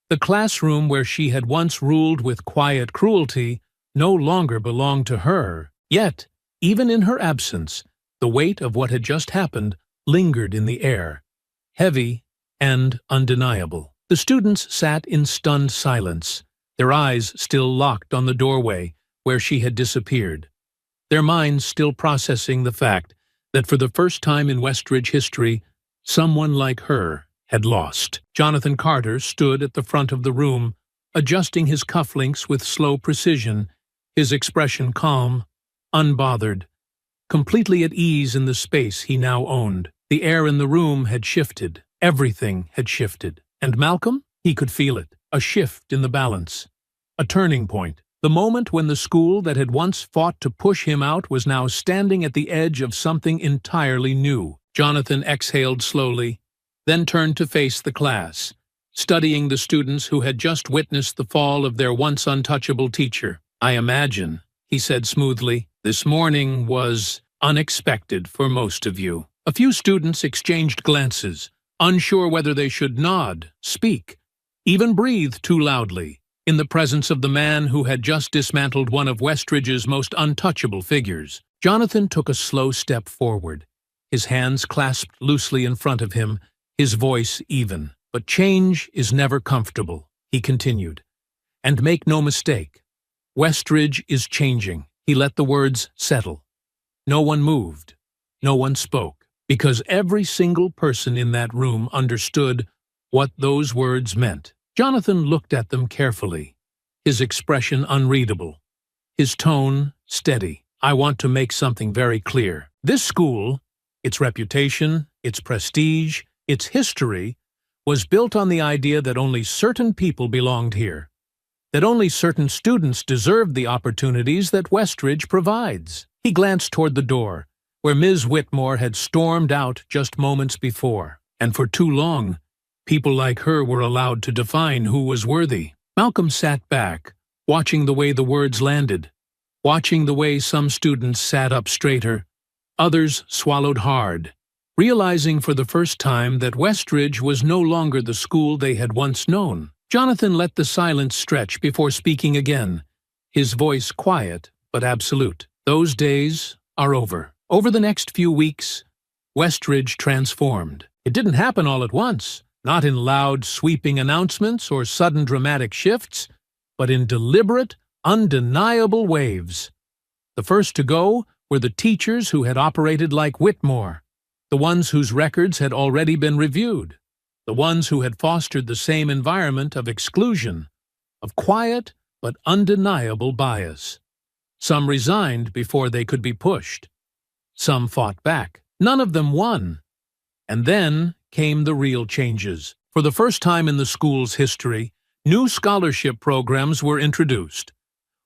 The classroom where she had once ruled with quiet cruelty no longer belonged to her. Yet, even in her absence, the weight of what had just happened lingered in the air, heavy and undeniable. The students sat in stunned silence, their eyes still locked on the doorway where she had disappeared, their minds still processing the fact that for the first time in Westridge history, someone like her had lost. Jonathan Carter stood at the front of the room, adjusting his cufflinks with slow precision, his expression calm, unbothered, completely at ease in the space he now owned. The air in the room had shifted. Everything had shifted. And Malcolm? He could feel it. A shift in the balance. A turning point. The moment when the school that had once fought to push him out was now standing at the edge of something entirely new. Jonathan exhaled slowly, then turned to face the class, studying the students who had just witnessed the fall of their once untouchable teacher. "I imagine," he said smoothly, "this morning was unexpected for most of you." A few students exchanged glances, unsure whether they should nod, speak, even breathe too loudly, in the presence of the man who had just dismantled one of Westridge's most untouchable figures. Jonathan took a slow step forward, his hands clasped loosely in front of him, his voice even. "But change is never comfortable," he continued. "And make no mistake, Westridge is changing." He let the words settle. No one moved. No one spoke, because every single person in that room understood what those words meant. Jonathan looked at them carefully, his expression unreadable, his tone steady. "I want to make something very clear. This school, its reputation, its prestige, its history, was built on the idea that only certain people belonged here, that only certain students deserved the opportunities that Westridge provides." He glanced toward the door, where Ms. Whitmore had stormed out just moments before. And for too long, people like her were allowed to define who was worthy. Malcolm sat back, watching the way the words landed, watching the way some students sat up straighter, others swallowed hard, realizing for the first time that Westridge was no longer the school they had once known. Jonathan let the silence stretch before speaking again, his voice quiet but absolute. "Those days are over." Over the next few weeks, Westridge transformed. It didn't happen all at once, not in loud, sweeping announcements or sudden dramatic shifts, but in deliberate, undeniable waves. The first to go were the teachers who had operated like Whitmore, the ones whose records had already been reviewed, the ones who had fostered the same environment of exclusion, of quiet but undeniable bias. Some resigned before they could be pushed. Some fought back. None of them won. And then came the real changes. For the first time in the school's history, new scholarship programs were introduced,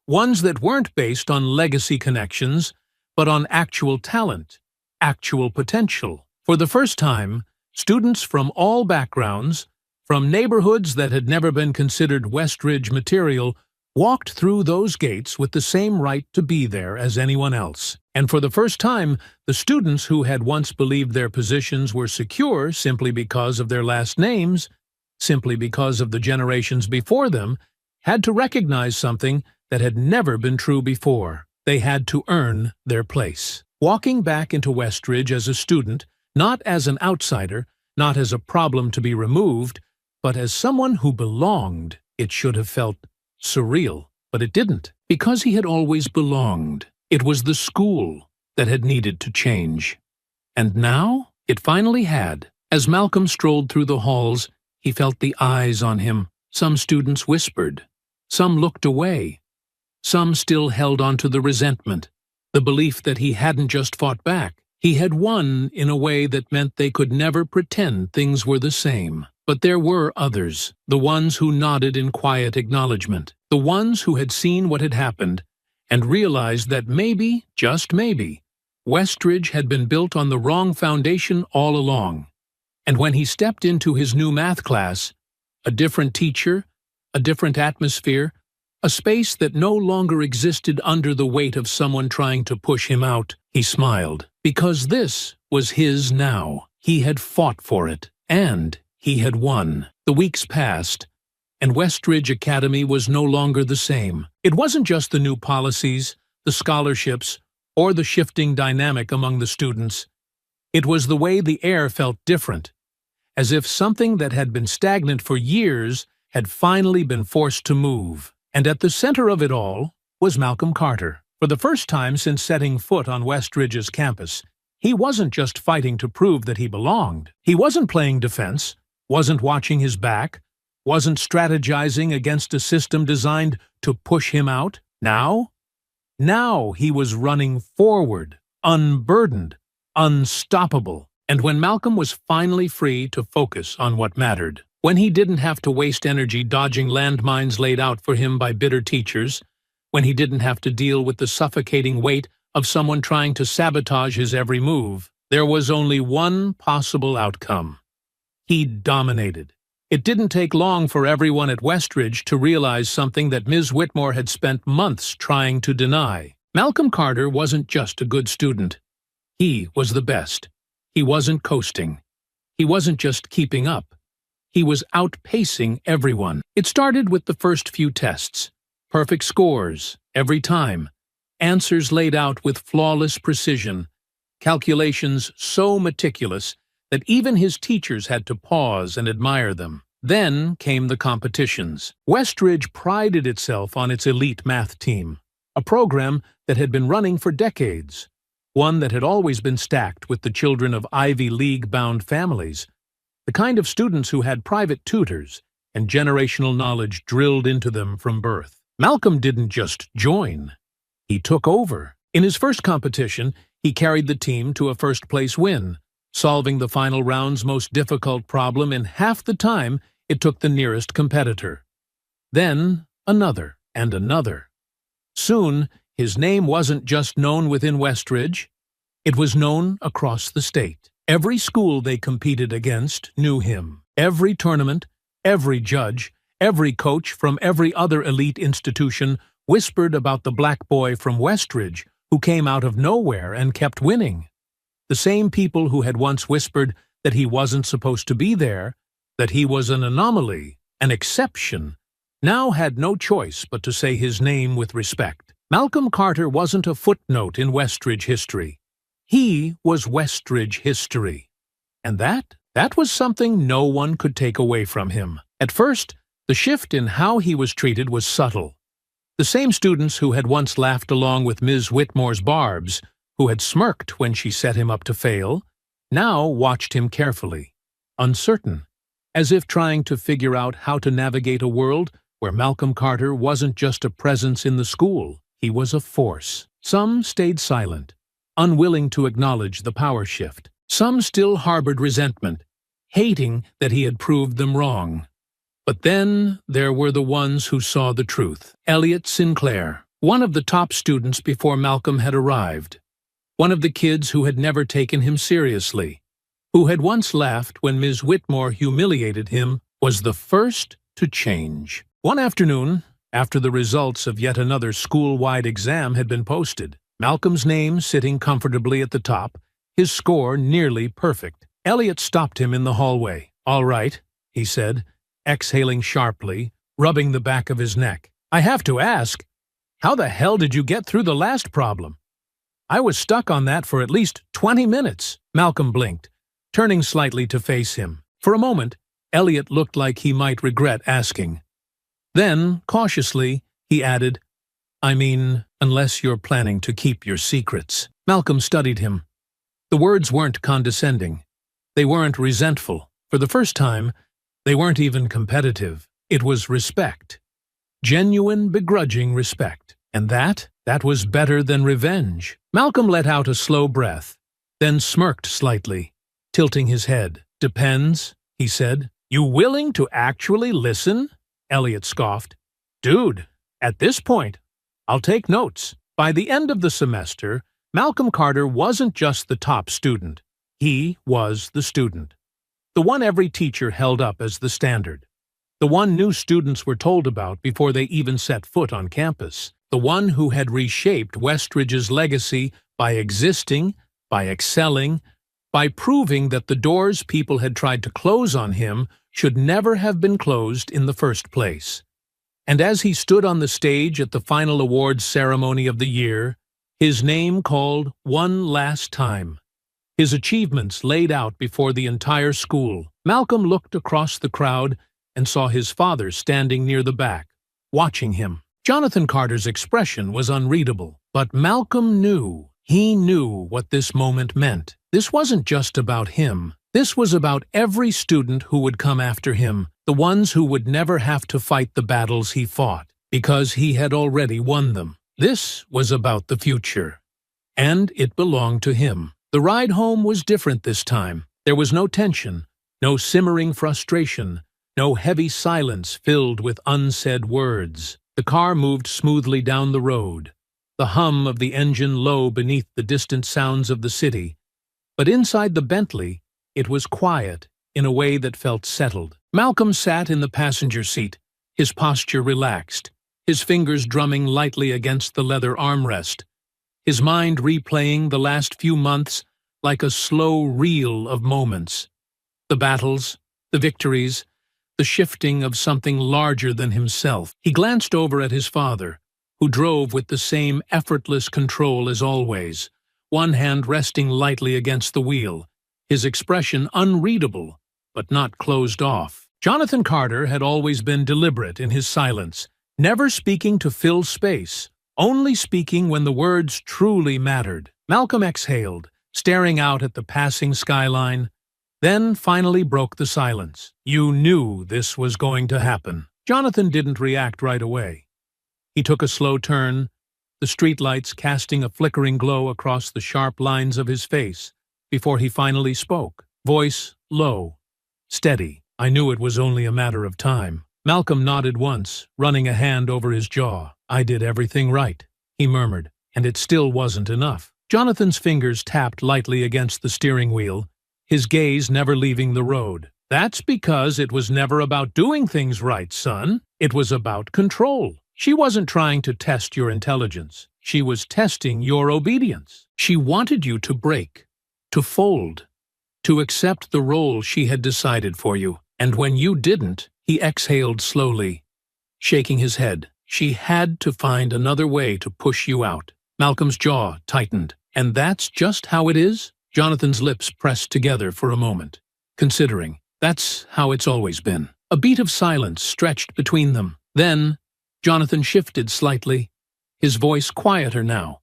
ones that weren't based on legacy connections, but on actual talent, actual potential. For the first time, students from all backgrounds, from neighborhoods that had never been considered Westridge material, walked through those gates with the same right to be there as anyone else. And for the first time, the students who had once believed their positions were secure simply because of their last names, simply because of the generations before them, had to recognize something that had never been true before. They had to earn their place. Walking back into Westridge as a student, not as an outsider, not as a problem to be removed, but as someone who belonged, it should have felt surreal. But it didn't, because he had always belonged. It was the school that had needed to change. And now it finally had. As Malcolm strolled through the halls, he felt the eyes on him. Some students whispered. Some looked away. Some still held on to the resentment, the belief that he hadn't just fought back. He had won in a way that meant they could never pretend things were the same. But there were others, the ones who nodded in quiet acknowledgement, the ones who had seen what had happened and realized that maybe, just maybe, Westridge had been built on the wrong foundation all along. And when he stepped into his new math class, a different teacher, a different atmosphere, a space that no longer existed under the weight of someone trying to push him out, he smiled. Because this was his now. He had fought for it, and he had won. The weeks passed, and Westridge Academy was no longer the same. It wasn't just the new policies, the scholarships, or the shifting dynamic among the students. It was the way the air felt different, as if something that had been stagnant for years had finally been forced to move. And at the center of it all was Malcolm Carter. For the first time since setting foot on Westridge's campus, he wasn't just fighting to prove that he belonged. He wasn't playing defense, wasn't watching his back, wasn't strategizing against a system designed to push him out. Now he was running forward, unburdened, unstoppable. And when Malcolm was finally free to focus on what mattered, when he didn't have to waste energy dodging landmines laid out for him by bitter teachers, when he didn't have to deal with the suffocating weight of someone trying to sabotage his every move, there was only one possible outcome. He dominated. It didn't take long for everyone at Westridge to realize something that Ms. Whitmore had spent months trying to deny. Malcolm Carter wasn't just a good student. He was the best. He wasn't coasting. He wasn't just keeping up. He was outpacing everyone. It started with the first few tests. Perfect scores, every time. Answers laid out with flawless precision. Calculations so meticulous that even his teachers had to pause and admire them. Then came the competitions. Westridge prided itself on its elite math team, a program that had been running for decades, one that had always been stacked with the children of Ivy League-bound families, the kind of students who had private tutors and generational knowledge drilled into them from birth. Malcolm didn't just join. He took over. In his first competition, he carried the team to a first-place win, solving the final round's most difficult problem in half the time it took the nearest competitor. Then another and another. Soon, his name wasn't just known within Westridge, it was known across the state. Every school they competed against knew him. Every tournament, every judge, every coach from every other elite institution whispered about the black boy from Westridge who came out of nowhere and kept winning. The same people who had once whispered that he wasn't supposed to be there, that he was an anomaly, an exception, now had no choice but to say his name with respect. Malcolm Carter wasn't a footnote in Westridge history. He was Westridge history. And that was something no one could take away from him. At first, the shift in how he was treated was subtle. The same students who had once laughed along with Ms. Whitmore's barbs, who had smirked when she set him up to fail, now watched him carefully, uncertain, as if trying to figure out how to navigate a world where Malcolm Carter wasn't just a presence in the school, he was a force. Some stayed silent, unwilling to acknowledge the power shift. Some still harbored resentment, hating that he had proved them wrong. But then there were the ones who saw the truth. Elliot Sinclair, one of the top students before Malcolm had arrived. One of the kids who had never taken him seriously, who had once laughed when Ms. Whitmore humiliated him, was the first to change. One afternoon, after the results of yet another school-wide exam had been posted, Malcolm's name sitting comfortably at the top, his score nearly perfect, Elliot stopped him in the hallway. "All right," he said, exhaling sharply, rubbing the back of his neck. "I have to ask, how the hell did you get through the last problem? I was stuck on that for at least 20 minutes. Malcolm blinked, turning slightly to face him. For a moment, Elliot looked like he might regret asking. Then, cautiously, he added, "I mean, unless you're planning to keep your secrets." Malcolm studied him. The words weren't condescending. They weren't resentful. For the first time, they weren't even competitive. It was respect. Genuine, begrudging respect. And that was better than revenge. Malcolm let out a slow breath, then smirked slightly, tilting his head. "Depends," he said. "You willing to actually listen?" Elliot scoffed. "Dude, at this point, I'll take notes." By the end of the semester, Malcolm Carter wasn't just the top student. He was the student. The one every teacher held up as the standard. The one new students were told about before they even set foot on campus. The one who had reshaped Westridge's legacy by existing, by excelling, by proving that the doors people had tried to close on him should never have been closed in the first place. And as he stood on the stage at the final awards ceremony of the year, his name called one last time, his achievements laid out before the entire school. Malcolm looked across the crowd and saw his father standing near the back, watching him. Jonathan Carter's expression was unreadable, but Malcolm knew. He knew what this moment meant. This wasn't just about him. This was about every student who would come after him, the ones who would never have to fight the battles he fought, because he had already won them. This was about the future, and it belonged to him. The ride home was different this time. There was no tension, no simmering frustration, no heavy silence filled with unsaid words. The car moved smoothly down the road, the hum of the engine low beneath the distant sounds of the city. But inside the Bentley, it was quiet in a way that felt settled. Malcolm sat in the passenger seat, his posture relaxed, his fingers drumming lightly against the leather armrest, his mind replaying the last few months like a slow reel of moments. The battles, the victories, the shifting of something larger than himself. He glanced over at his father, who drove with the same effortless control as always, one hand resting lightly against the wheel, his expression unreadable, but not closed off. Jonathan Carter had always been deliberate in his silence, never speaking to fill space, only speaking when the words truly mattered. Malcolm exhaled, staring out at the passing skyline, then finally broke the silence. You knew this was going to happen. Jonathan didn't react right away. He took a slow turn, the streetlights casting a flickering glow across the sharp lines of his face, before he finally spoke, voice low, steady. I knew it was only a matter of time. Malcolm nodded once, running a hand over his jaw. I did everything right, he murmured, and it still wasn't enough. Jonathan's fingers tapped lightly against the steering wheel, his gaze never leaving the road. That's because it was never about doing things right, son. It was about control. She wasn't trying to test your intelligence. She was testing your obedience. She wanted you to break, to fold, to accept the role she had decided for you. And when you didn't, he exhaled slowly, shaking his head. She had to find another way to push you out. Malcolm's jaw tightened. And that's just how it is? Jonathan's lips pressed together for a moment, considering. That's how it's always been. A beat of silence stretched between them. Then, Jonathan shifted slightly, his voice quieter now,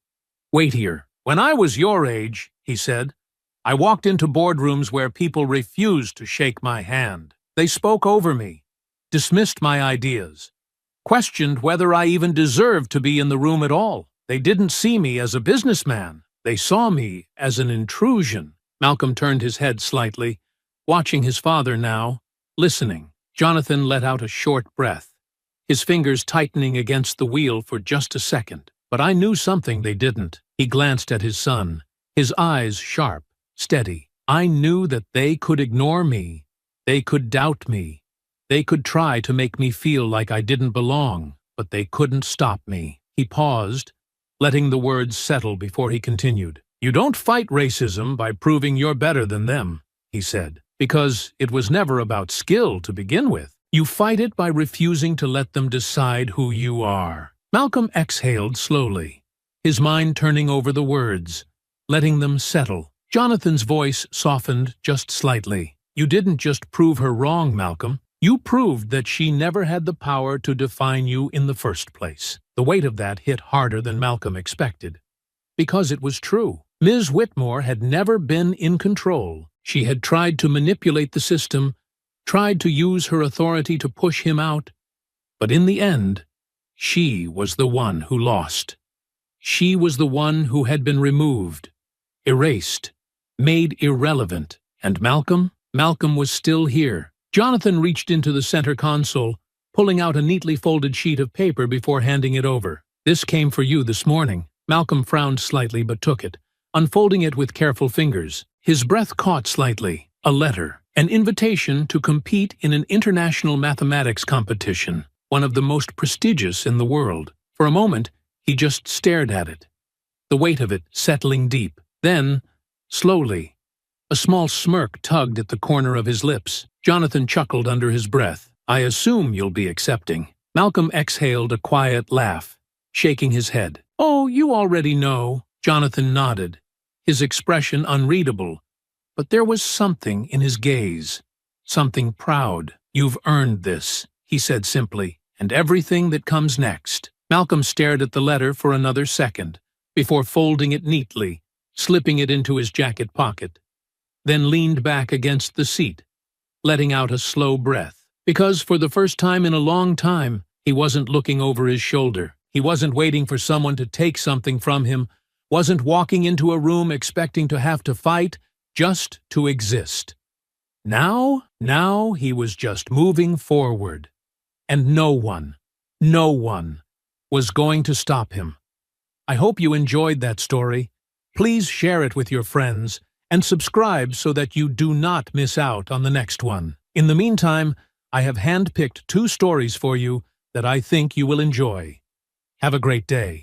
weightier. When I was your age, he said, I walked into boardrooms where people refused to shake my hand. They spoke over me, dismissed my ideas, questioned whether I even deserved to be in the room at all. They didn't see me as a businessman. They saw me as an intrusion. Malcolm turned his head slightly, watching his father now, listening. Jonathan let out a short breath, his fingers tightening against the wheel for just a second. But I knew something they didn't. He glanced at his son, his eyes sharp, steady. I knew that they could ignore me. They could doubt me. They could try to make me feel like I didn't belong, but they couldn't stop me. He paused, letting the words settle before he continued. You don't fight racism by proving you're better than them, he said, because it was never about skill to begin with. You fight it by refusing to let them decide who you are. Malcolm exhaled slowly, his mind turning over the words, letting them settle. Jonathan's voice softened just slightly. You didn't just prove her wrong, Malcolm. You proved that she never had the power to define you in the first place. The weight of that hit harder than Malcolm expected. Because it was true. Ms. Whitmore had never been in control. She had tried to manipulate the system, tried to use her authority to push him out. But in the end, she was the one who lost. She was the one who had been removed, erased, made irrelevant. And Malcolm was still here. Jonathan reached into the center console, pulling out a neatly folded sheet of paper before handing it over. This came for you this morning. Malcolm frowned slightly but took it, unfolding it with careful fingers. His breath caught slightly. A letter, an invitation to compete in an international mathematics competition, one of the most prestigious in the world. For a moment, he just stared at it, the weight of it settling deep. Then, slowly, a small smirk tugged at the corner of his lips. Jonathan chuckled under his breath. I assume you'll be accepting. Malcolm exhaled a quiet laugh, shaking his head. Oh, you already know. Jonathan nodded, his expression unreadable, but there was something in his gaze, something proud. "You've earned this," he said simply, "and everything that comes next." Malcolm stared at the letter for another second, before folding it neatly, slipping it into his jacket pocket, then leaned back against the seat, letting out a slow breath. Because for the first time in a long time, he wasn't looking over his shoulder. He wasn't waiting for someone to take something from him, wasn't walking into a room expecting to have to fight, just to exist. Now he was just moving forward. And no one was going to stop him. I hope you enjoyed that story. Please share it with your friends and subscribe so that you do not miss out on the next one. In the meantime, I have handpicked 2 stories for you that I think you will enjoy. Have a great day.